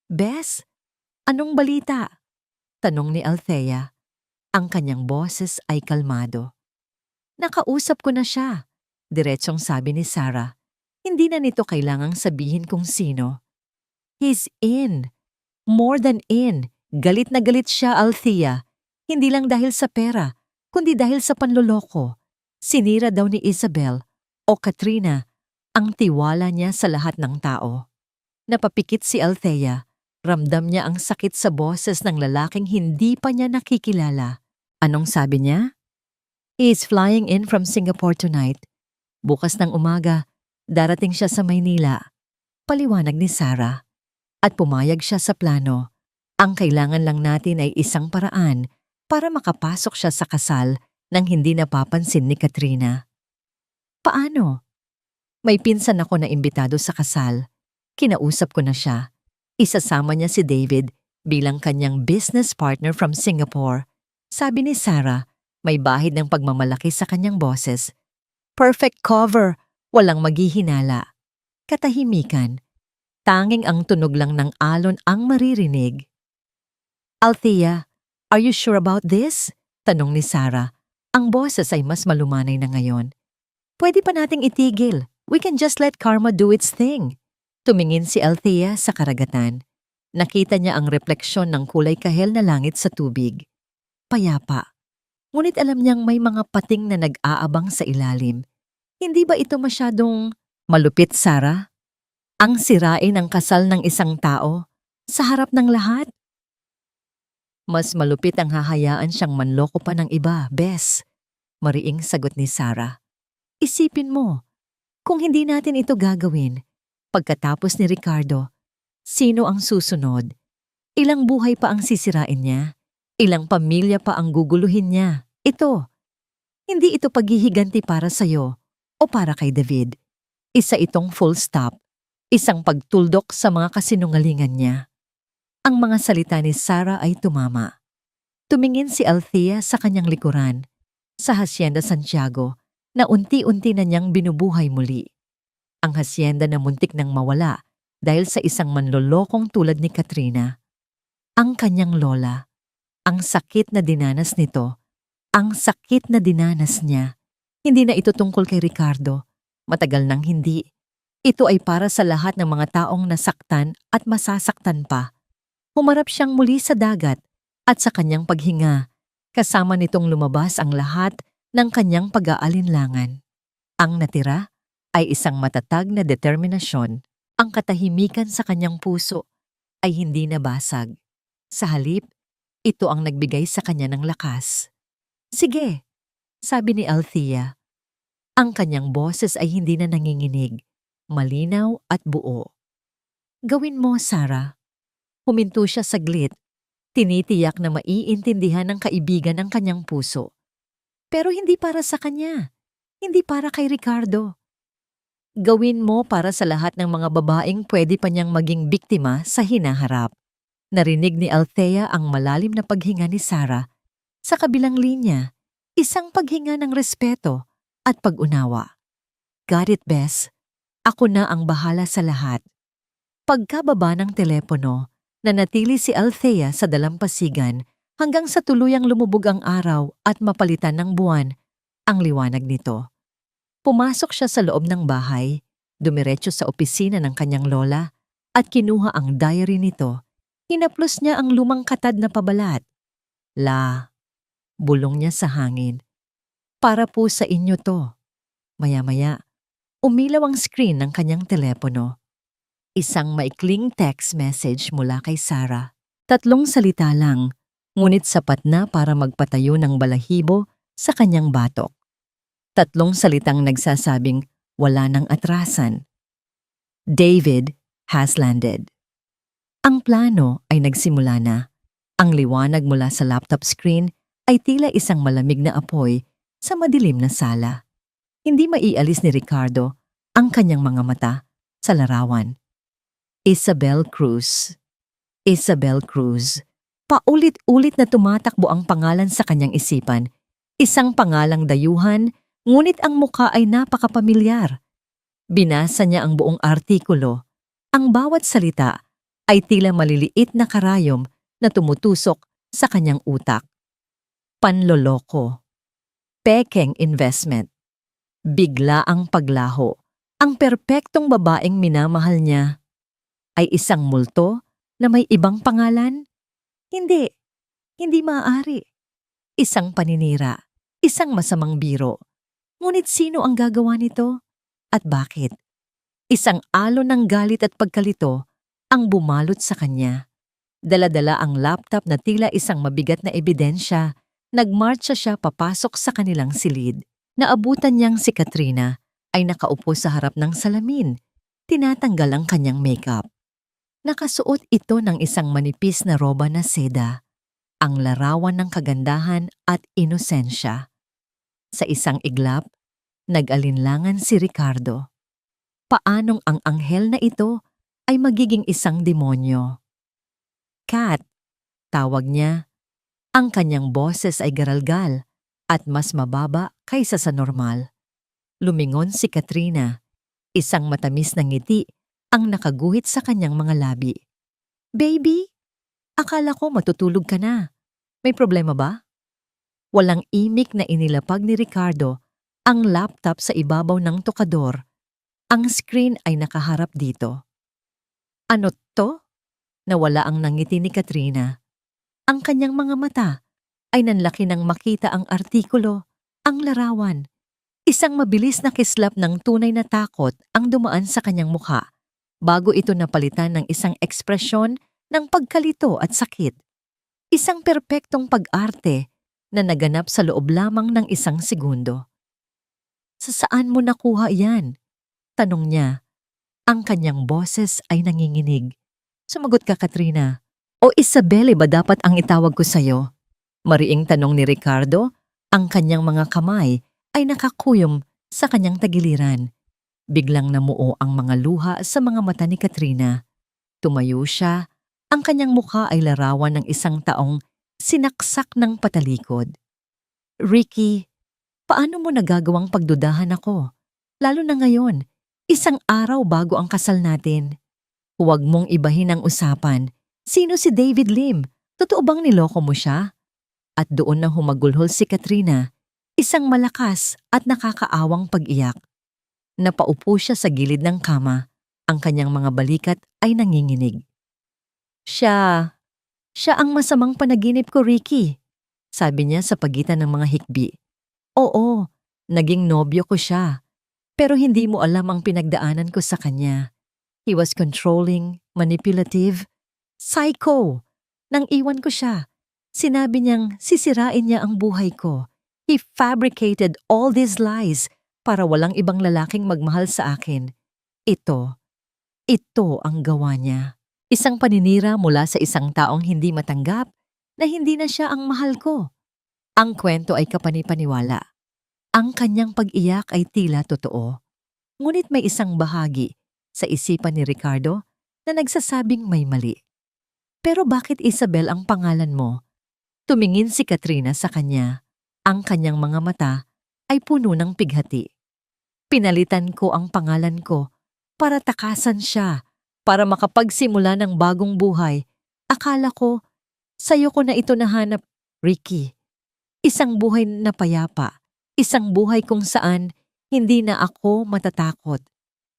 Bes, anong balita? Tanong ni Althea. Ang kanyang boses ay kalmado. Nakausap ko na siya, diretsong sabi ni Sarah. Hindi na nito kailangang sabihin kung sino. He's in. More than in. Galit na galit siya, Althea. Hindi lang dahil sa pera, kundi dahil sa panloloko. Sinira daw ni Isabel. o Katrina, ang tiwala niya sa lahat ng tao. Napapikit si Althea. Ramdam niya ang sakit sa boses ng lalaking hindi pa niya nakikilala. Anong sabi niya? He is flying in from Singapore tonight. Bukas ng umaga, darating siya sa Maynila. Paliwanag ni Sarah. At pumayag siya sa plano. Ang kailangan lang natin ay isang paraan para makapasok siya sa kasal nang hindi napapansin ni Katrina. Paano? May pinsan ako na imbitado sa kasal. Kinausap ko na siya. Isasama niya si David bilang kanyang business partner from Singapore. Sabi ni Sarah, may bahid ng pagmamalaki sa kanyang boses. Perfect cover, walang maghihinala. Katahimikan. Tanging ang tunog lang ng alon ang maririnig. Althea, are you sure about this? Tanong ni Sarah. Ang boses ay mas malumanay na ngayon. Pwede pa nating itigil. We can just let karma do its thing. Tumingin si Althea sa karagatan. Nakita niya ang refleksyon ng kulay kahel na langit sa tubig. Payapa. Ngunit alam niyang may mga pating na nag-aabang sa ilalim. Hindi ba ito masyadong malupit, Sarah? Ang sirain ang kasal ng isang tao sa harap ng lahat? Mas malupit ang hahayaan siyang manloko pa ng iba, Bes. Mariing sagot ni Sarah. Isipin mo, kung hindi natin ito gagawin, pagkatapos ni Ricardo, sino ang susunod? Ilang buhay pa ang sisirain niya? Ilang pamilya pa ang guguluhin niya? Ito. Hindi ito paghihiganti para sa'yo o para kay David. Isa itong full stop. Isang pagtuldok sa mga kasinungalingan niya. Ang mga salita ni Sarah ay tumama. Tumingin si Althea sa kanyang likuran, sa Hacienda Santiago, na unti-unti na niyang binubuhay muli. Ang hacienda na muntik nang mawala dahil sa isang manlolokong tulad ni Katrina. Ang kanyang lola, ang sakit na dinanas nito, ang sakit na dinanas niya. Hindi na ito tungkol kay Ricardo, matagal nang hindi. Ito ay para sa lahat ng mga taong nasaktan at masasaktan pa. Humarap siyang muli sa dagat at sa kanyang paghinga, kasama nitong lumabas ang lahat ng kanyang pag-aalinlangan. Ang natira ay isang matatag na determinasyon. Ang katahimikan sa kanyang puso ay hindi nabasag. Sa halip, ito ang nagbigay sa kanya ng lakas. Sige, sabi ni Althea. Ang kanyang boses ay hindi na nanginginig. Malinaw at buo. Gawin mo, Sarah. Huminto siya saglit. Tinitiyak na maiintindihan ng kaibigan ang kanyang puso. Pero hindi para sa kanya. Hindi para kay Ricardo. Gawin mo para sa lahat ng mga babaeng pwede pa niyang maging biktima sa hinaharap. Narinig ni Althea ang malalim na paghinga ni Sarah. Sa kabilang linya, isang paghinga ng respeto at pag-unawa. Got it, Bes. Ako na ang bahala sa lahat. Pagkababa ng telepono, nanatili si Althea sa dalampasigan hanggang sa tuluyang lumubog ang araw at mapalitan ng buwan ang liwanag nito. Pumasok siya sa loob ng bahay, dumiretso sa opisina ng kanyang lola at kinuha ang diary nito. Hinaplos niya ang lumang katad na pabalat. Bulong niya sa hangin. Para po sa inyo to. Maya-maya, umilaw ang screen ng kanyang telepono. Isang maikling text message mula kay Sarah. 3 salita lang, ngunit sapat na para magpatayo ng balahibo sa kanyang batok. 3 salitang nagsasabing wala nang atrasan. David has landed. Ang plano ay nagsimula na. Ang liwanag mula sa laptop screen ay tila isang malamig na apoy sa madilim na sala. Hindi maialis ni Ricardo ang kanyang mga mata sa larawan. Isabel Cruz. Isabel Cruz. Paulit-ulit na tumatakbo ang pangalan sa kanyang isipan. Isang pangalang dayuhan, ngunit ang muka ay napakapamilyar. Binasa niya ang buong artikulo. Ang bawat salita ay tila maliliit na karayom na tumutusok sa kanyang utak. Panloloko. Pekeng investment. Bigla ang paglaho. Ang perpektong babaeng minamahal niya ay isang multo na may ibang pangalan? Hindi. Hindi maaari. Isang paninira. Isang masamang biro. Ngunit sino ang gagawa nito? at bakit. Isang alon ng galit at pagkalito ang bumalot sa kanya. Dala-dala ang laptop na tila isang mabigat na ebidensya. Nagmarcha siya papasok sa kanilang silid. Naabutan niyang si Katrina ay nakaupo sa harap ng salamin. Tinatanggal ang kanyang makeup. Nakasuot ito ng isang manipis na roba na seda. Ang larawan ng kagandahan at inosensya. Sa isang iglap, nag-alinlangan si Ricardo. Paanong ang anghel na ito ay magiging isang demonyo? Kat, tawag niya. Ang kanyang boses ay garalgal at mas mababa kaysa sa normal. Lumingon si Katrina. Isang matamis na ngiti ang nakaguhit sa kanyang mga labi. Baby, akala ko matutulog ka na. May problema ba? Walang imik na inilapag ni Ricardo ang laptop sa ibabaw ng tokador. Ang screen ay nakaharap dito. Ano to? Nawala ang nangiti ni Katrina. Ang kanyang mga mata ay nanlaki nang makita ang artikulo, ang larawan. Isang mabilis na kislap ng tunay na takot ang dumaan sa kanyang mukha bago ito napalitan ng isang ekspresyon ng pagkalito at sakit. Isang perpektong pag-arte na naganap sa loob lamang ng isang segundo. Sa saan mo nakuha yan? Tanong niya. Ang kanyang boses ay nanginginig. Sumagot ka, Katrina. O Isabelle ba dapat ang itawag ko sa'yo? Mariing tanong ni Ricardo, ang kanyang mga kamay ay nakakuyom sa kanyang tagiliran. Biglang namuo ang mga luha sa mga mata ni Katrina. Tumayo siya, ang kanyang mukha ay larawan ng isang taong sinaksak ng patalikod. Ricky, paano mo nagagawang pagdudahan ako? Lalo na ngayon, isang araw bago ang kasal natin. Huwag mong ibahin ang usapan. Sino si David Lim? Totoo bang niloko mo siya? At doon na humagulhol si Katrina, isang malakas at nakakaawang pag-iyak. Napaupo siya sa gilid ng kama, ang kanyang mga balikat ay nanginginig. Siya ang masamang panaginip ko, Ricky, sabi niya sa pagitan ng mga hikbi. Oo, naging nobyo ko siya, pero hindi mo alam ang pinagdaanan ko sa kanya. He was controlling, manipulative, psycho. Nang iwan ko siya, sinabi niyang sisirain niya ang buhay ko. He fabricated all these lies para walang ibang lalaking magmahal sa akin. Ito ang gawa niya. Isang paninira mula sa isang taong hindi matanggap na hindi na siya ang mahal ko. Ang kwento ay kapanipaniwala. Ang kanyang pag-iyak ay tila totoo. Ngunit may isang bahagi sa isipan ni Ricardo na nagsasabing may mali. Pero bakit Isabel ang pangalan mo? Tumingin si Katrina sa kanya. Ang kanyang mga mata ay puno ng pighati. Pinalitan ko ang pangalan ko para takasan siya, para makapagsimula ng bagong buhay. Akala ko, sa'yo ko na ito nahanap, Ricky. Isang buhay na payapa, isang buhay kung saan hindi na ako matatakot.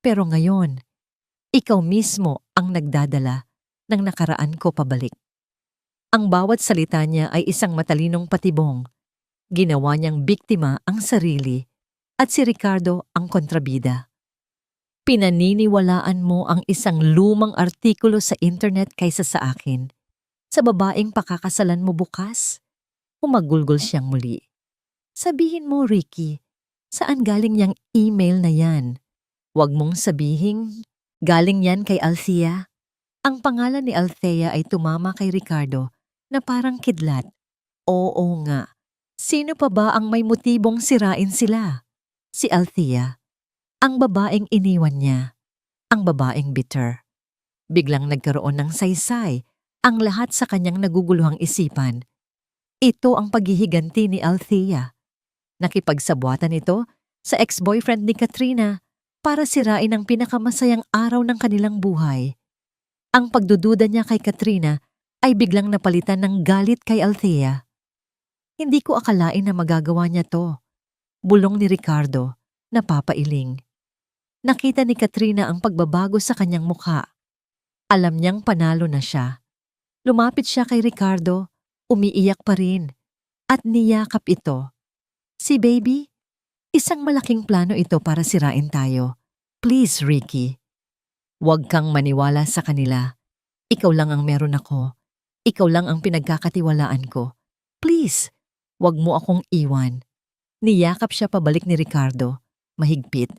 Pero ngayon, ikaw mismo ang nagdadala ng nakaraan ko pabalik. Ang bawat salita niya ay isang matalinong patibong. Ginawa niyang biktima ang sarili at si Ricardo ang kontrabida. Pinaniniwalaan mo ang isang lumang artikulo sa internet kaysa sa akin. Sa babaeng pakakasalan mo bukas? Humagulgol siyang muli. Sabihin mo, Ricky, saan galing niyang email na yan? Huwag mong sabihin, galing yan kay Althea. Ang pangalan ni Althea ay tumama kay Ricardo na parang kidlat. Oo nga. Sino pa ba ang may motibong sirain sila? Si Althea. Ang babaeng iniwan niya. Ang babaeng bitter. Biglang nagkaroon ng saysay ang lahat sa kanyang naguguluhang isipan. Ito ang paghihiganti ni Althea. Nakipagsabuatan ito sa ex-boyfriend ni Katrina para sirain ang pinakamasayang araw ng kanilang buhay. Ang pagdududa niya kay Katrina ay biglang napalitan ng galit kay Althea. Hindi ko akalain na magagawa niya to. Bulong ni Ricardo, napapailing. Nakita ni Katrina ang pagbabago sa kanyang mukha. Alam niyang panalo na siya. Lumapit siya kay Ricardo, umiiyak pa rin, at niyakap ito. Si baby, isang malaking plano ito para sirain tayo. Please, Ricky, huwag kang maniwala sa kanila. Ikaw lang ang meron ako. Ikaw lang ang pinagkakatiwalaan ko. Please, huwag mo akong iwan. Niyakap siya pabalik ni Ricardo. Mahigpit.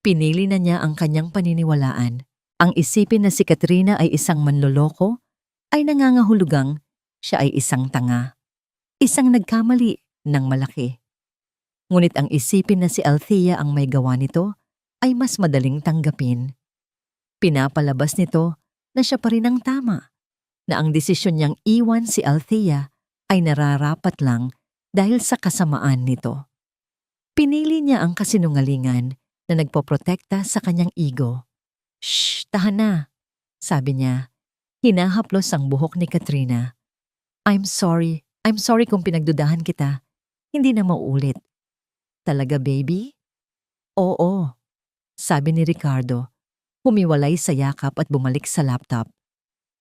Pinili na niya ang kanyang paniniwalaan. Ang isipin na si Katrina ay isang manloloko, ay nangangahulugang siya ay isang tanga. Isang nagkamali ng malaki. Ngunit ang isipin na si Althea ang may gawa nito ay mas madaling tanggapin. Pinapalabas nito na siya pa rin ang tama, na ang desisyon niyang iwan si Althea ay nararapat lang dahil sa kasamaan nito. Pinili niya ang kasinungalingan na nagpoprotekta sa kanyang ego. Shh, tahan na, sabi niya. Hinahaplos ang buhok ni Katrina. I'm sorry kung pinagdudahan kita. Hindi na mauulit. Talaga, baby? Oo, sabi ni Ricardo. Humiwalay sa yakap at bumalik sa laptop.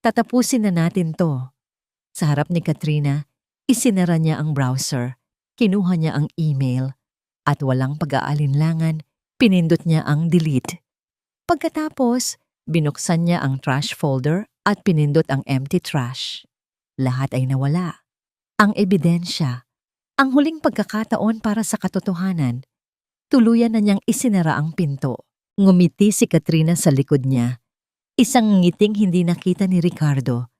Tatapusin na natin to. Sa harap ni Katrina, isinara niya ang browser, kinuha niya ang email, at walang pag-aalinlangan, pinindot niya ang delete. Pagkatapos, binuksan niya ang trash folder at pinindot ang empty trash. Lahat ay nawala. Ang ebidensya, ang huling pagkakataon para sa katotohanan. Tuluyan na niyang isinara ang pinto. Ngumiti si Katrina sa likod niya. Isang ngiting hindi nakita ni Ricardo.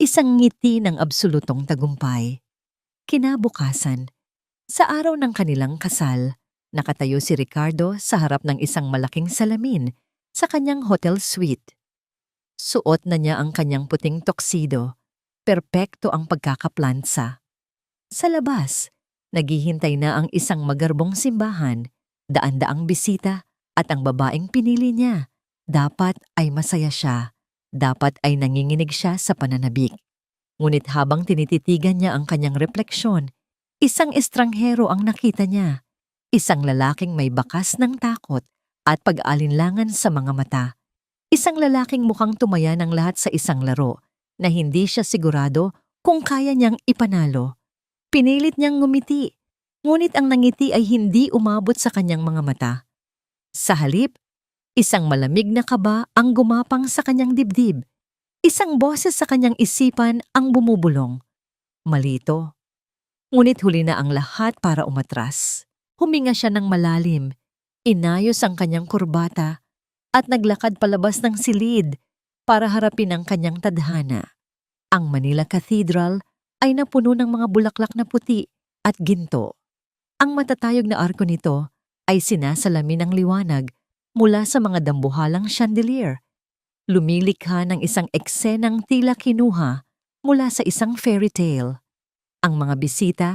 Isang ngiti ng absolutong tagumpay. Kinabukasan, sa araw ng kanilang kasal, nakatayo si Ricardo sa harap ng isang malaking salamin sa kanyang hotel suite. Suot na niya ang kanyang puting tuxedo. Perpekto ang pagkakaplansa. Sa labas, naghihintay na ang isang magarbong simbahan, daan-daang bisita at ang babaeng pinili niya. Dapat ay masaya siya. Dapat ay nanginginig siya sa pananabik. Ngunit habang tinititigan niya ang kanyang refleksyon, isang estranghero ang nakita niya. Isang lalaking may bakas ng takot at pag-alinlangan sa mga mata. Isang lalaking mukhang tumaya ng lahat sa isang laro na hindi siya sigurado kung kaya niyang ipanalo. Pinilit niyang ngumiti, ngunit ang nangiti ay hindi umabot sa kanyang mga mata. Sa halip, isang malamig na kaba ang gumapang sa kanyang dibdib. Isang boses sa kanyang isipan ang bumubulong. Malito. Ngunit huli na ang lahat para umatras. Huminga siya ng malalim. Inayos ang kanyang kurbata at naglakad palabas ng silid para harapin ang kanyang tadhana. Ang Manila Cathedral ay napuno ng mga bulaklak na puti at ginto. Ang matatayog na arko nito ay sinasalamin ng liwanag mula sa mga dambuhalang chandelier. Lumilikha ng isang eksenang tila kinuha mula sa isang fairy tale. Ang mga bisita,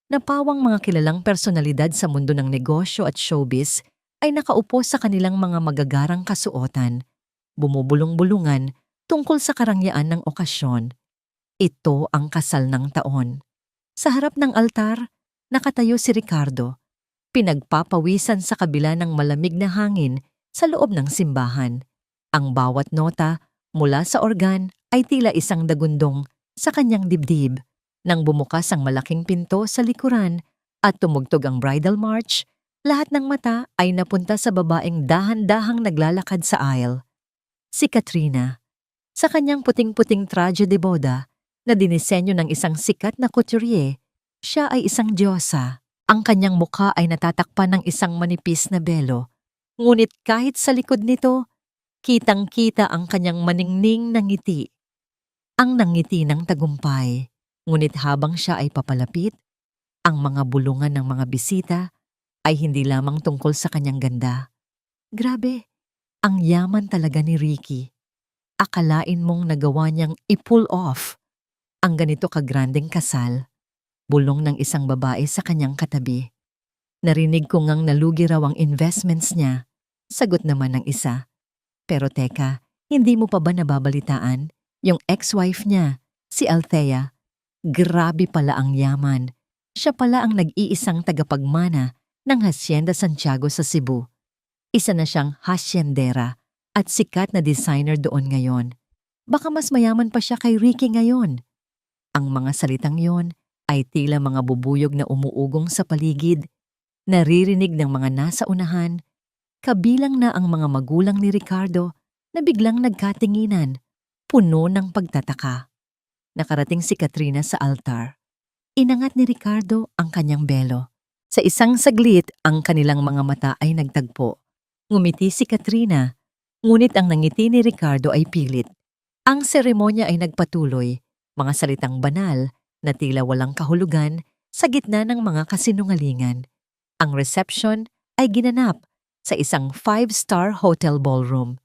na pawang mga kilalang personalidad sa mundo ng negosyo at showbiz, ay nakaupo sa kanilang mga magagarang kasuotan, bumubulong-bulungan tungkol sa karangyaan ng okasyon. Ito ang kasal ng taon. Sa harap ng altar, nakatayo si Ricardo, pinagpapawisan sa kabila ng malamig na hangin sa loob ng simbahan. Ang bawat nota mula sa organ ay tila isang dagundong sa kanyang dibdib. Nang bumukas ang malaking pinto sa likuran at tumugtog ang bridal march, lahat ng mata ay napunta sa babaeng dahan-dahang naglalakad sa aisle. Si Katrina, sa kanyang puting-puting traje de boda na dinisenyo ng isang sikat na couturier, siya ay isang diyosa. Ang kanyang mukha ay natatakpan ng isang manipis na belo. Ngunit kahit sa likod nito, kitang-kita ang kanyang maningning na ngiti. Ang nangiti ng tagumpay. Ngunit habang siya ay papalapit, ang mga bulungan ng mga bisita ay hindi lamang tungkol sa kanyang ganda. Grabe, ang yaman talaga ni Ricky. Akalain mong nagawa niyang i-pull off ang ganito kagrandeng kasal. Bulong ng isang babae sa kanyang katabi. Narinig ko ngang nalugi raw ang investments niya. Sagot naman ng isa. Pero teka, hindi mo pa ba nababalitaan? Yung ex-wife niya, si Althea. Grabe pala ang yaman. Siya pala ang nag-iisang tagapagmana ng Hacienda Santiago sa Cebu. Isa na siyang haciendera at sikat na designer doon ngayon. Baka mas mayaman pa siya kay Ricky ngayon. Ang mga salitang yon ay tila mga bubuyog na umuugong sa paligid, naririnig ng mga nasa unahan, kabilang na ang mga magulang ni Ricardo na biglang nagkatinginan, puno ng pagtataka. Nakarating si Katrina sa altar. Inangat ni Ricardo ang kanyang belo. Sa isang saglit, ang kanilang mga mata ay nagtagpo. Ngumiti si Katrina, ngunit ang nangiti ni Ricardo ay pilit. Ang seremonya ay nagpatuloy, mga salitang banal na tila walang kahulugan sa gitna ng mga kasinungalingan. Ang reception ay ginanap sa isang 5-star hotel ballroom.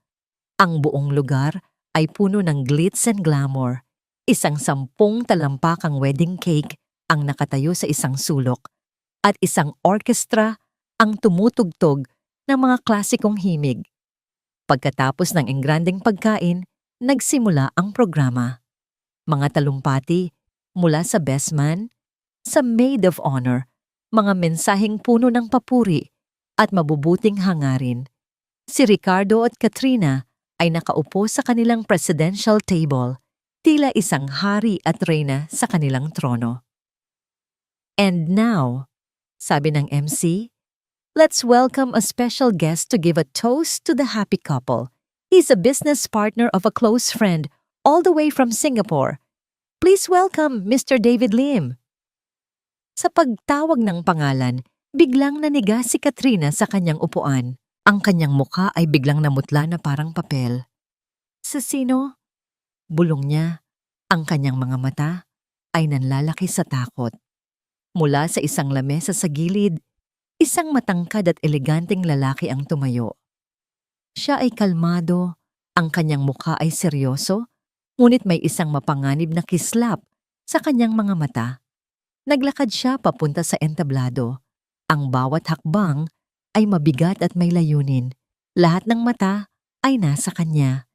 Ang buong lugar ay puno ng glitz and glamour. Isang 10 talampakang wedding cake ang nakatayo sa isang sulok at isang orkestra ang tumutugtog ng mga klasikong himig. Pagkatapos ng engrandeng pagkain, nagsimula ang programa. Mga talumpati mula sa best man, sa maid of honor, mga mensaheng puno ng papuri at mabubuting hangarin. Si Ricardo at Katrina ay nakaupo sa kanilang presidential table, tila isang hari at reyna sa kanilang trono. And now, sabi ng MC, let's welcome a special guest to give a toast to the happy couple. He's a business partner of a close friend all the way from Singapore. Please welcome Mr. David Lim. Sa pagtawag ng pangalan, biglang naniga si Katrina sa kanyang upuan. Ang kanyang mukha ay biglang namutla na parang papel. Sa sino? Bulong niya. Ang kanyang mga mata ay nanlalaki sa takot. Mula sa isang lamesa sa gilid, isang matangkad at eleganteng lalaki ang tumayo. Siya ay kalmado, ang kanyang mukha ay seryoso, ngunit may isang mapanganib na kislap sa kanyang mga mata. Naglakad siya papunta sa entablado. Ang bawat hakbang ay mabigat at may layunin. Lahat ng mata ay nasa kanya.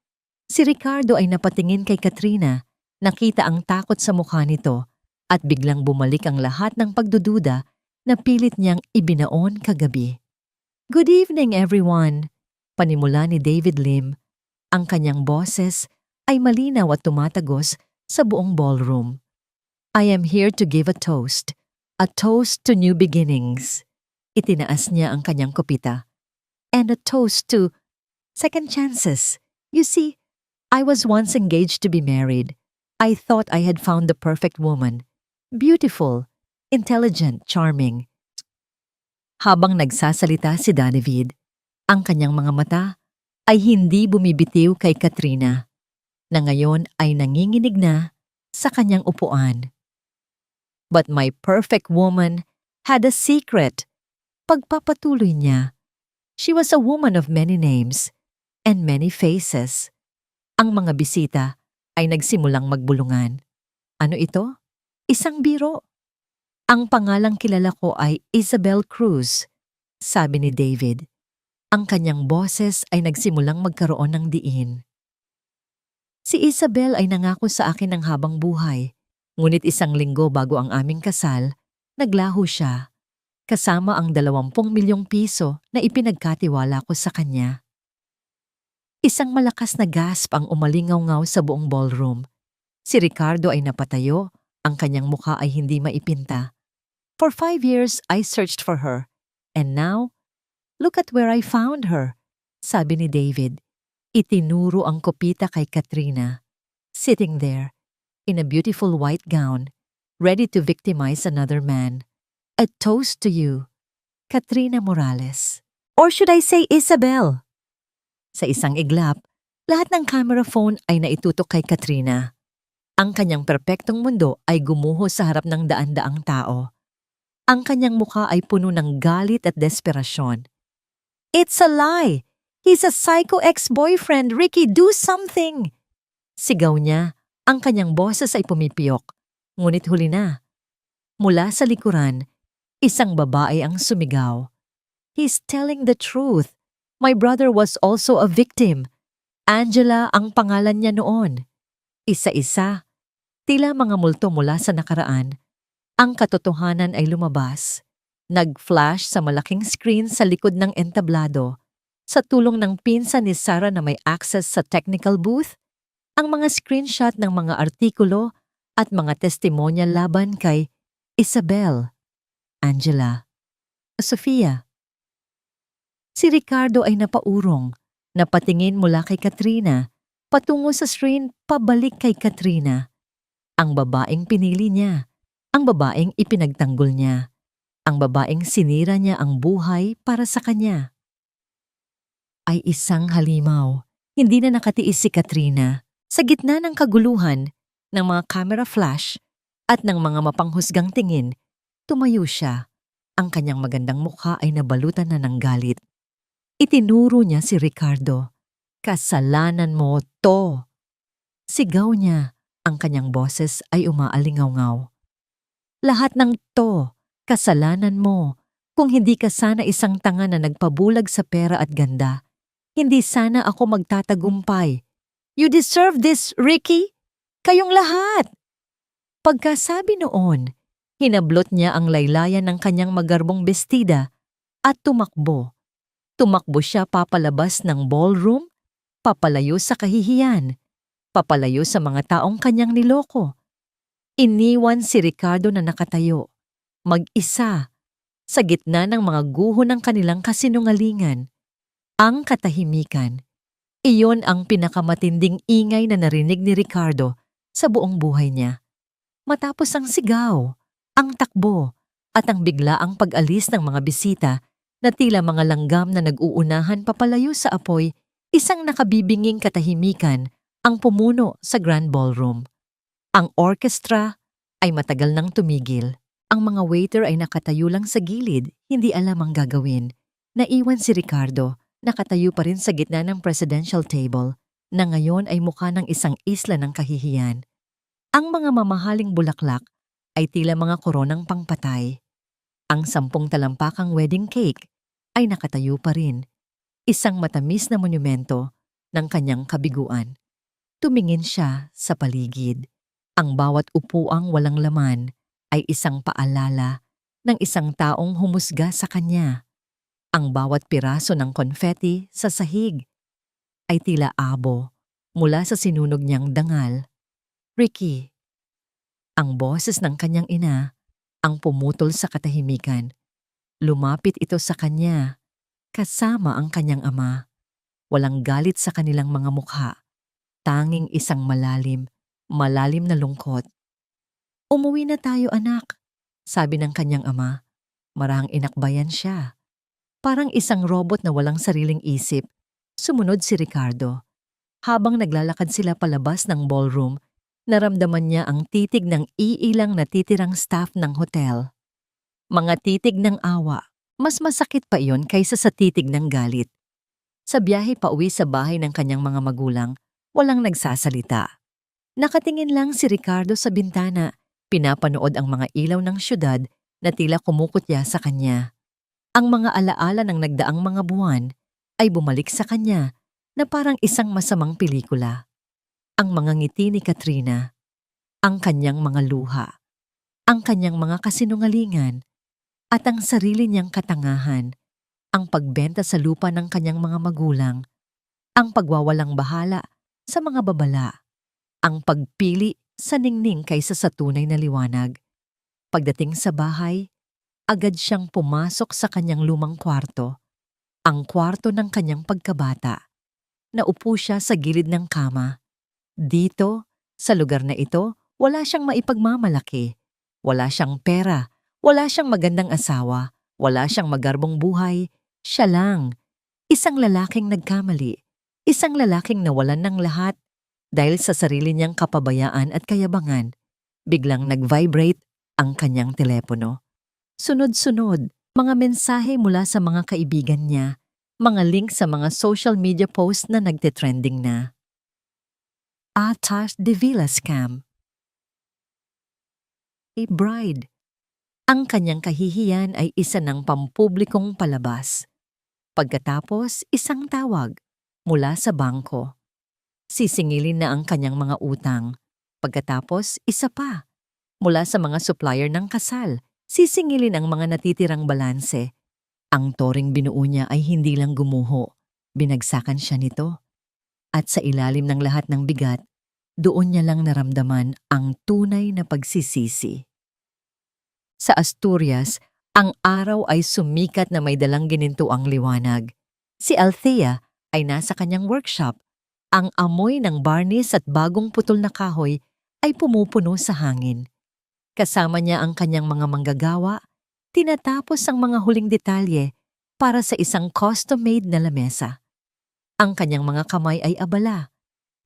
Si Ricardo ay napatingin kay Katrina, nakita ang takot sa mukha nito, at biglang bumalik ang lahat ng pagdududa na pilit niyang ibinaon kagabi. Good evening, everyone! Panimula ni David Lim. Ang kanyang boses ay malinaw at tumatagos sa buong ballroom. I am here to give a toast to new beginnings. Itinaas niya ang kanyang kopita. And a toast to second chances. You see, I was once engaged to be married. I thought I had found the perfect woman. Beautiful, intelligent, charming. Habang nagsasalita si David, ang kanyang mga mata ay hindi bumibitiw kay Katrina, na ngayon ay nanginginig na sa kanyang upuan. But my perfect woman had a secret. Pagpapatuloy niya, she was a woman of many names and many faces. Ang mga bisita ay nagsimulang magbulungan. Ano ito? Isang biro. Ang pangalang kilala ko ay Isabel Cruz, sabi ni David. Ang kanyang boses ay nagsimulang magkaroon ng diin. Si Isabel ay nangako sa akin ng habang buhay, ngunit 1 linggo bago ang aming kasal, naglaho siya, kasama ang 20 milyong piso na ipinagkatiwala ko sa kanya. Isang malakas na gasp ang umalingaw-ngaw sa buong ballroom. Si Ricardo ay napatayo, ang kanyang mukha ay hindi maipinta. For 5 years, I searched for her. And now, look at where I found her, sabi ni David. Itinuro ang kopita kay Katrina, sitting there, in a beautiful white gown, ready to victimize another man. A toast to you, Katrina Morales. Or should I say Isabel? Sa isang iglap, lahat ng camera phone ay naitutok kay Katrina. Ang kanyang perpektong mundo ay gumuho sa harap ng daan-daang tao. Ang kanyang mukha ay puno ng galit at desperasyon. It's a lie! He's a psycho ex-boyfriend! Ricky, do something! Sigaw niya, ang kanyang boses ay pumipiyok. Ngunit huli na. Mula sa likuran, isang babae ang sumigaw. He's telling the truth. My brother was also a victim. Angela ang pangalan niya noon. Isa-isa, tila mga multo mula sa nakaraan, ang katotohanan ay lumabas. Nag-flash sa malaking screen sa likod ng entablado. Sa tulong ng pinsan ni Sarah na may access sa technical booth, ang mga screenshot ng mga artikulo at mga testimonya laban kay Isabel, Angela, Sofia. Si Ricardo ay napaurong, napatingin mula kay Katrina, patungo sa screen pabalik kay Katrina. Ang babaeng pinili niya, ang babaeng ipinagtanggol niya, ang babaeng sinira niya ang buhay para sa kanya. Ay isang halimaw. Hindi na nakatiis si Katrina. Sa gitna ng kaguluhan, ng mga camera flash at ng mga mapanghusgang tingin, tumayo siya. Ang kanyang magandang mukha ay nabalutan na ng galit. Itinuro niya si Ricardo. Kasalanan mo to. Sigaw niya. Ang kanyang boses ay umaalingaw-ngaw. Lahat ng to, kasalanan mo. Kung hindi ka sana isang tanga na nagpabulag sa pera at ganda, hindi sana ako magtatagumpay. You deserve this, Ricky. Kayong lahat. Pagkasabi noon, hinablot niya ang laylayan ng kanyang magarbong bestida at tumakbo. Tumakbo siya papalabas ng ballroom, papalayo sa kahihiyan, papalayo sa mga taong kanyang niloko. Iniwan si Ricardo na nakatayo, mag-isa, sa gitna ng mga guho ng kanilang kasinungalingan. Ang katahimikan, iyon ang pinakamatinding ingay na narinig ni Ricardo sa buong buhay niya. Matapos ang sigaw, ang takbo, at ang biglaang pag-alis ng mga bisita na tila mga langgam na nag-uunahan papalayo sa apoy, isang nakabibinging katahimikan ang pumuno sa Grand Ballroom. Ang orkestra ay matagal nang tumigil. Ang mga waiter ay nakatayo lang sa gilid, hindi alam ang gagawin. Naiwan si Ricardo, nakatayo pa rin sa gitna ng presidential table, na ngayon ay mukha ng isang isla ng kahihiyan. Ang mga mamahaling bulaklak ay tila mga koronang pangpatay. Ang 10 talampakang wedding cake ay nakatayo pa rin, isang matamis na monumento ng kanyang kabiguan. Tumingin siya sa paligid. Ang bawat upuang walang laman ay isang paalala ng isang taong humusga sa kanya. Ang bawat piraso ng konfeti sa sahig ay tila abo mula sa sinunog niyang dangal. Ricky. Ang boses ng kanyang ina ang pumutol sa katahimikan. Lumapit ito sa kanya, kasama ang kanyang ama. Walang galit sa kanilang mga mukha, tanging isang malalim na lungkot. Umuwi na tayo, anak, sabi ng kanyang ama. Marahang inakbayan siya. Parang isang robot na walang sariling isip, sumunod si Ricardo. Habang naglalakad sila palabas ng ballroom, naramdaman niya ang titig ng iilang natitirang staff ng hotel. Mga titig ng awa, mas masakit pa iyon kaysa sa titig ng galit. Sa biyahe pauwi sa bahay ng kanyang mga magulang, walang nagsasalita. Nakatingin lang si Ricardo sa bintana, pinapanood ang mga ilaw ng syudad na tila kumukutya sa kanya. Ang mga alaala ng nagdaang mga buwan ay bumalik sa kanya na parang isang masamang pelikula. Ang mga ngiti ni Katrina, ang kanyang mga luha, ang kanyang mga kasinungalingan, at ang sarili niyang katangahan, ang pagbenta sa lupa ng kanyang mga magulang, ang pagwawalang bahala sa mga babala, ang pagpili sa ningning kaysa sa tunay na liwanag. Pagdating sa bahay, agad siyang pumasok sa kanyang lumang kwarto, ang kwarto ng kanyang pagkabata. Naupo siya sa gilid ng kama. Dito, sa lugar na ito, wala siyang maipagmamalaki. Wala siyang pera, wala siyang magandang asawa, wala siyang magarbong buhay. Siya lang, isang lalaking nagkamali, isang lalaking nawalan ng lahat dahil sa sarili niyang kapabayaan at kayabangan. Biglang nag-vibrate ang kanyang telepono. Sunod-sunod, mga mensahe mula sa mga kaibigan niya, mga link sa mga social media posts na nagtitrending na. Atas de Villa Scam. A bride. Ang kanyang kahihiyan ay isa ng pampublikong palabas. Pagkatapos, isang tawag mula sa bangko. Sisingilin na ang kanyang mga utang. Pagkatapos, isa pa mula sa mga supplier ng kasal. Sisingilin ang mga natitirang balanse. Ang toring binuo niya ay hindi lang gumuho. Binagsakan siya nito. At sa ilalim ng lahat ng bigat, doon niya lang naramdaman ang tunay na pagsisisi. Sa Asturias, ang araw ay sumikat na may dalang ginintuang liwanag. Si Althea ay nasa kanyang workshop. Ang amoy ng barnis at bagong putol na kahoy ay pumupuno sa hangin. Kasama niya ang kanyang mga manggagawa, tinatapos ang mga huling detalye para sa isang custom-made na lamesa. Ang kanyang mga kamay ay abala,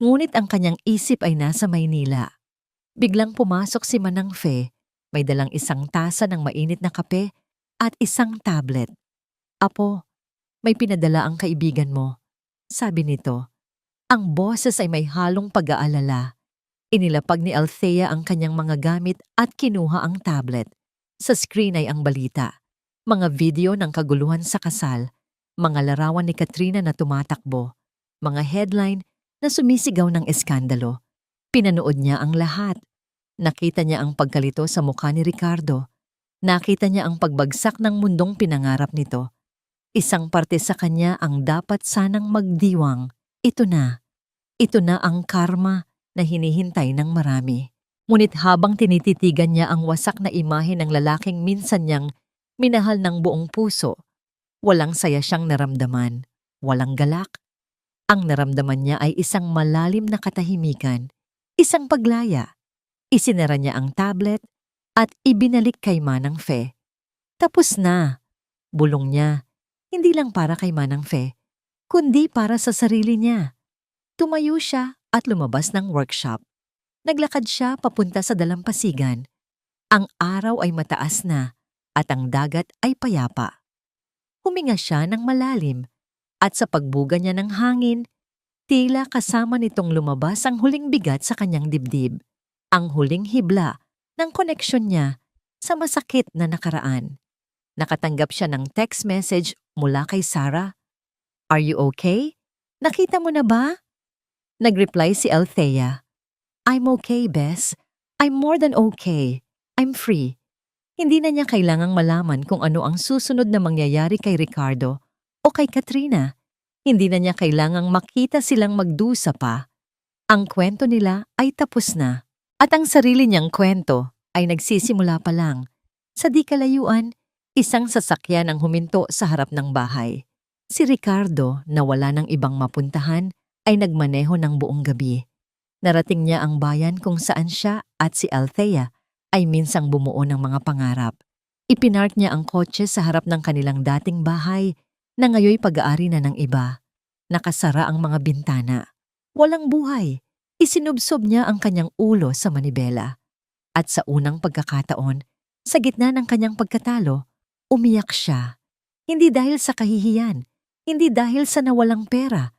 ngunit ang kanyang isip ay nasa Maynila. Biglang pumasok si Manang Fe, may dalang isang tasa ng mainit na kape at isang tablet. "Apo, may pinadala ang kaibigan mo," sabi nito. Ang boses ay may halong pag-aalala. Inilapag ni Althea ang kanyang mga gamit at kinuha ang tablet. Sa screen ay ang balita, mga video ng kaguluhan sa kasal, mga larawan ni Katrina na tumatakbo, mga headline na sumisigaw ng eskandalo. Pinanood niya ang lahat. Nakita niya ang pagkalito sa mukha ni Ricardo. Nakita niya ang pagbagsak ng mundong pinangarap nito. Isang parte sa kanya ang dapat sanang magdiwang. Ito na ang karma na hinihintay ng marami. Ngunit habang tinititigan niya ang wasak na imahe ng lalaking minsan niyang minahal ng buong puso, walang saya siyang naramdaman, walang galak. Ang naramdaman niya ay isang malalim na katahimikan, isang paglaya. Isinara niya ang tablet at ibinalik kay Manang Fe. Tapos na, bulong niya, hindi lang para kay Manang Fe, kundi para sa sarili niya. Tumayo siya at lumabas ng workshop. Naglakad siya papunta sa dalampasigan. Ang araw ay mataas na at ang dagat ay payapa. Huminga siya ng malalim at sa pagbuga niya ng hangin, tila kasama nitong lumabas ang huling bigat sa kanyang dibdib. Ang huling hibla ng koneksyon niya sa masakit na nakaraan. Nakatanggap siya ng text message mula kay Sarah. "Are you okay? Nakita mo na ba?" Nagreply si Althea. "I'm okay, Bess. I'm more than okay. I'm free." Hindi na niya kailangang malaman kung ano ang susunod na mangyayari kay Ricardo o kay Katrina. Hindi na niya kailangang makita silang magdusa pa. Ang kwento nila ay tapos na. At ang sarili niyang kwento ay nagsisimula pa lang. Sa di kalayuan, isang sasakyan ang huminto sa harap ng bahay. Si Ricardo, na wala ng ibang mapuntahan, ay nagmaneho ng buong gabi. Narating niya ang bayan kung saan siya at si Althea ay minsang bumuo ng mga pangarap. Ipinark niya ang kotse sa harap ng kanilang dating bahay na ngayoy pag-aari na ng iba. Nakasara ang mga bintana. Walang buhay. Isinubsob niya ang kanyang ulo sa manibela. At sa unang pagkakataon, sa gitna ng kanyang pagkatalo, umiyak siya. Hindi dahil sa kahihiyan, hindi dahil sa nawalang pera.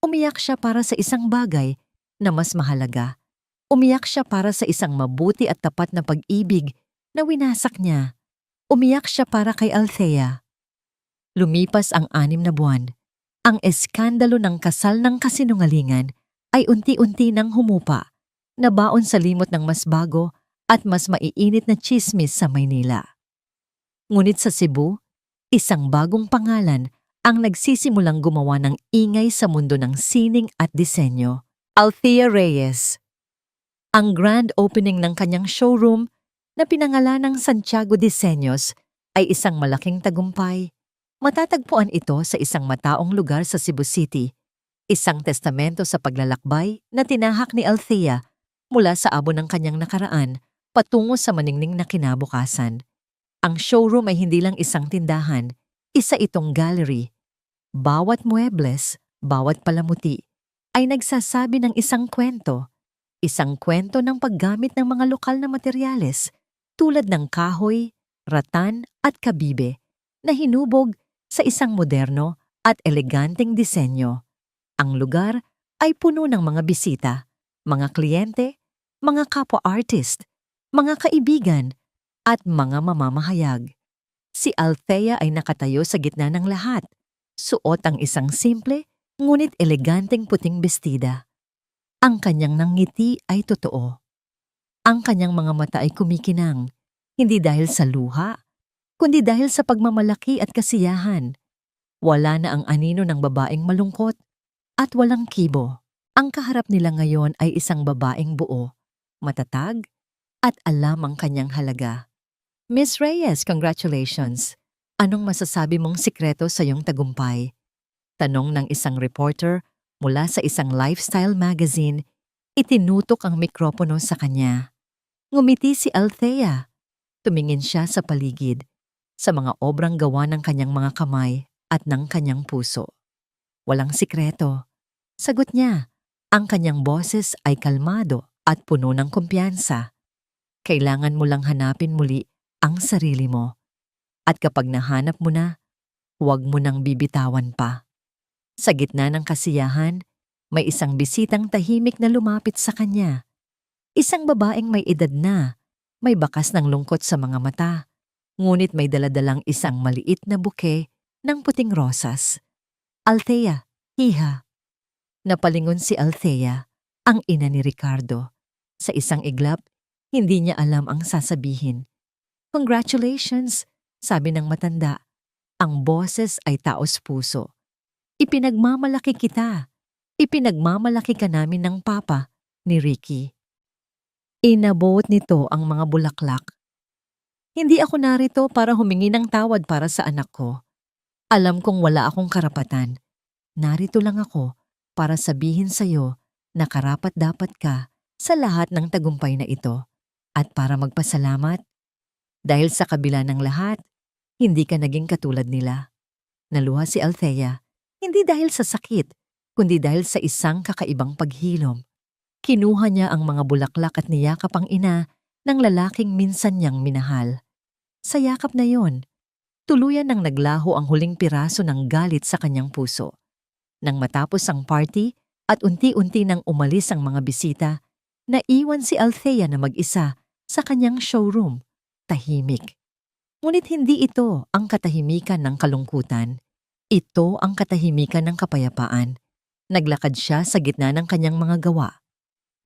Umiyak siya para sa isang bagay na mas mahalaga. Umiyak siya para sa isang mabuti at tapat na pag-ibig na winasak niya. Umiyak siya para kay Althea. Lumipas ang 6 na buwan. Ang eskandalo ng kasal ng kasinungalingan ay unti-unti nang humupa, nabaon sa limot ng mas bago at mas maiinit na tsismis sa Maynila. Ngunit sa Cebu, isang bagong pangalan ang nagsisimulang gumawa ng ingay sa mundo ng sining at disenyo. Althea Reyes. Ang grand opening ng kanyang showroom na pinangalan ng Santiago Diseños ay isang malaking tagumpay. Matatagpuan ito sa isang mataong lugar sa Cebu City, isang testamento sa paglalakbay na tinahak ni Althea mula sa abo ng kanyang nakaraan patungo sa maningning na kinabukasan. Ang showroom ay hindi lang isang tindahan, isa itong gallery. Bawat muebles, bawat palamuti, ay nagsasabi ng isang kwento ng paggamit ng mga lokal na materyales tulad ng kahoy, ratan at kabibe na hinubog sa isang moderno at eleganteng disenyo. Ang lugar ay puno ng mga bisita, mga kliyente, mga kapwa-artist, mga kaibigan, at mga mamamahayag. Si Althea ay nakatayo sa gitna ng lahat, suot ang isang simple ngunit eleganteng puting bestida. Ang kanyang nangiti ay totoo. Ang kanyang mga mata ay kumikinang, hindi dahil sa luha, kundi dahil sa pagmamalaki at kasiyahan. Wala na ang anino ng babaeng malungkot at walang kibo. Ang kaharap nila ngayon ay isang babaeng buo, matatag, at alam ang kanyang halaga. Miss Reyes, congratulations! Anong masasabi mong sikreto sa iyong tagumpay? Tanong ng isang reporter mula sa isang lifestyle magazine, itinutok ang mikropono sa kanya. Ngumiti si Althea. Tumingin siya sa paligid, sa mga obrang gawa ng kanyang mga kamay at ng kanyang puso. Walang sikreto. Sagot niya, ang kanyang boses ay kalmado at puno ng kumpiyansa. Kailangan mo lang hanapin muli ang sarili mo. At kapag nahanap mo na, huwag mo nang bibitawan pa. Sa gitna ng kasiyahan, may isang bisitang tahimik na lumapit sa kanya. Isang babaeng may edad na, may bakas ng lungkot sa mga mata, ngunit may daladalang isang maliit na buke ng puting rosas. Althea, hiha. Napalingon si Althea, ang ina ni Ricardo. Sa isang iglap, hindi niya alam ang sasabihin. Congratulations, sabi ng matanda. Ang boses ay taos puso. Ipinagmamalaki kita. Ipinagmamalaki ka namin ng papa ni Ricky. Inabuot nito ang mga bulaklak. Hindi ako narito para humingi ng tawad para sa anak ko. Alam kong wala akong karapatan. Narito lang ako para sabihin sa'yo na karapat-dapat ka sa lahat ng tagumpay na ito at para magpasalamat. Dahil sa kabila ng lahat, hindi ka naging katulad nila. Naluha si Althea, hindi dahil sa sakit, kundi dahil sa isang kakaibang paghilom. Kinuha niya ang mga bulaklak at niyakap ang ina ng lalaking minsan niyang minahal. Sa yakap na yon, tuluyan nang naglaho ang huling piraso ng galit sa kanyang puso. Nang matapos ang party at unti-unti nang umalis ang mga bisita, naiwan si Althea na mag-isa sa kanyang showroom, tahimik. Ngunit hindi ito ang katahimikan ng kalungkutan. Ito ang katahimikan ng kapayapaan. Naglakad siya sa gitna ng kanyang mga gawa.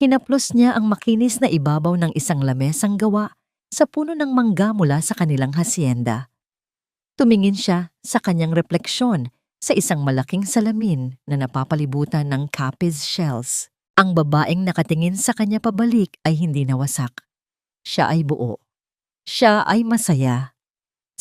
Hinaplos niya ang makinis na ibabaw ng isang lamesang gawa sa puno ng mangga mula sa kanilang hasyenda. Tumingin siya sa kanyang refleksyon sa isang malaking salamin na napapalibutan ng Capiz shells. Ang babaeng nakatingin sa kanya pabalik ay hindi nawasak. Siya ay buo. Siya ay masaya.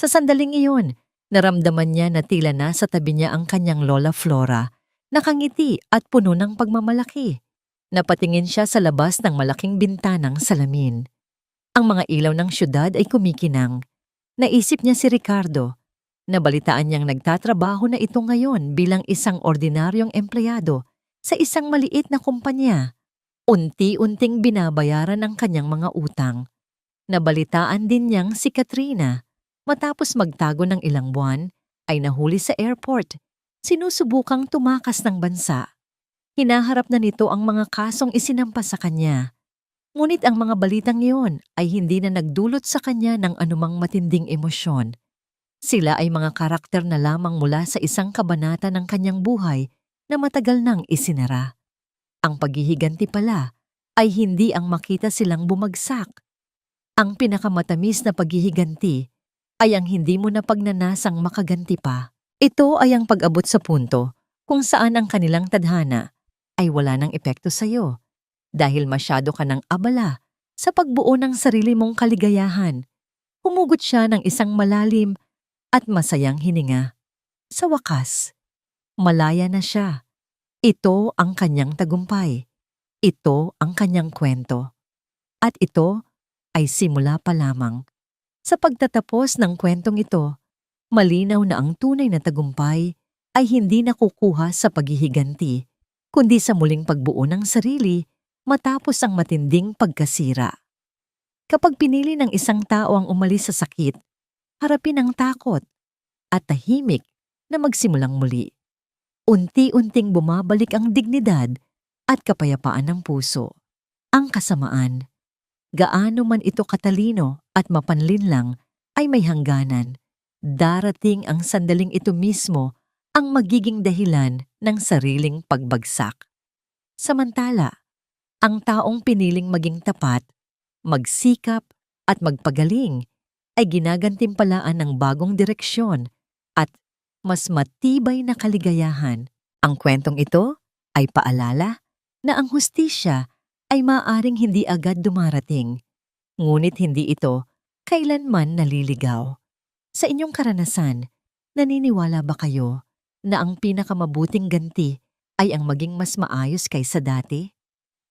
Sa sandaling iyon, naramdaman niya na tila nasa tabi niya ang kanyang lola Flora, nakangiti at puno ng pagmamalaki. Napatingin siya sa labas ng malaking bintanang salamin. Ang mga ilaw ng syudad ay kumikinang. Naisip niya si Ricardo. Nabalitaan niyang nagtatrabaho na ito ngayon bilang isang ordinaryong empleyado sa isang maliit na kumpanya. Unti-unting binabayaran ang kanyang mga utang. Nabalitaan din niyang si Katrina, matapos magtago ng ilang buwan, ay nahuli sa airport. Sinusubukang tumakas ng bansa. Hinaharap na nito ang mga kasong isinampa sa kanya. Ngunit ang mga balitang iyon ay hindi na nagdulot sa kanya ng anumang matinding emosyon. Sila ay mga karakter na lamang mula sa isang kabanata ng kanyang buhay na matagal nang isinara. Ang paghihiganti pala ay hindi ang makita silang bumagsak. Ang pinakamatamis na paghihiganti ay ang hindi mo na pagnanasang makaganti pa. Ito ay ang pag-abot sa punto kung saan ang kanilang tadhana ay wala ng epekto sa iyo dahil masyado ka nang abala sa pagbuo ng sarili mong kaligayahan. Humugot siya ng isang malalim at masayang hininga. Sa wakas, malaya na siya. Ito ang kanyang tagumpay. Ito ang kanyang kwento. At ito ay simula pa lamang. Sa pagtatapos ng kwentong ito, malinaw na ang tunay na tagumpay ay hindi nakukuha sa paghihiganti, kundi sa muling pagbuo ng sarili matapos ang matinding pagkasira. Kapag pinili ng isang tao ang umalis sa sakit, harapin ang takot at tahimik na magsimulang muli. Unti-unting bumabalik ang dignidad at kapayapaan ng puso. Ang kasamaan, gaano man ito katalino at mapanlinlang, ay may hangganan. Darating ang sandaling ito mismo ang magiging dahilan ng sariling pagbagsak. Samantala, ang taong piniling maging tapat, magsikap at magpagaling ay ginagantimpalaan ng bagong direksyon at mas matibay na kaligayahan. Ang kwentong ito ay paalala na ang hustisya ay maaaring hindi agad dumarating, ngunit hindi ito kailanman naliligaw. Sa inyong karanasan, naniniwala ba kayo na ang pinakamabuting ganti ay ang maging mas maayos kaysa dati?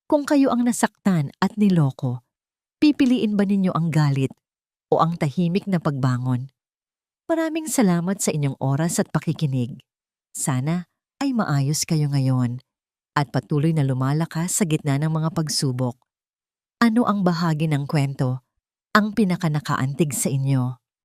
Kung kayo ang nasaktan at niloko, pipiliin ba ninyo ang galit o ang tahimik na pagbangon? Maraming salamat sa inyong oras at pakikinig. Sana ay maayos kayo ngayon at patuloy na lumalakas sa gitna ng mga pagsubok. Ano ang bahagi ng kwento ang pinakanakaantig sa inyo?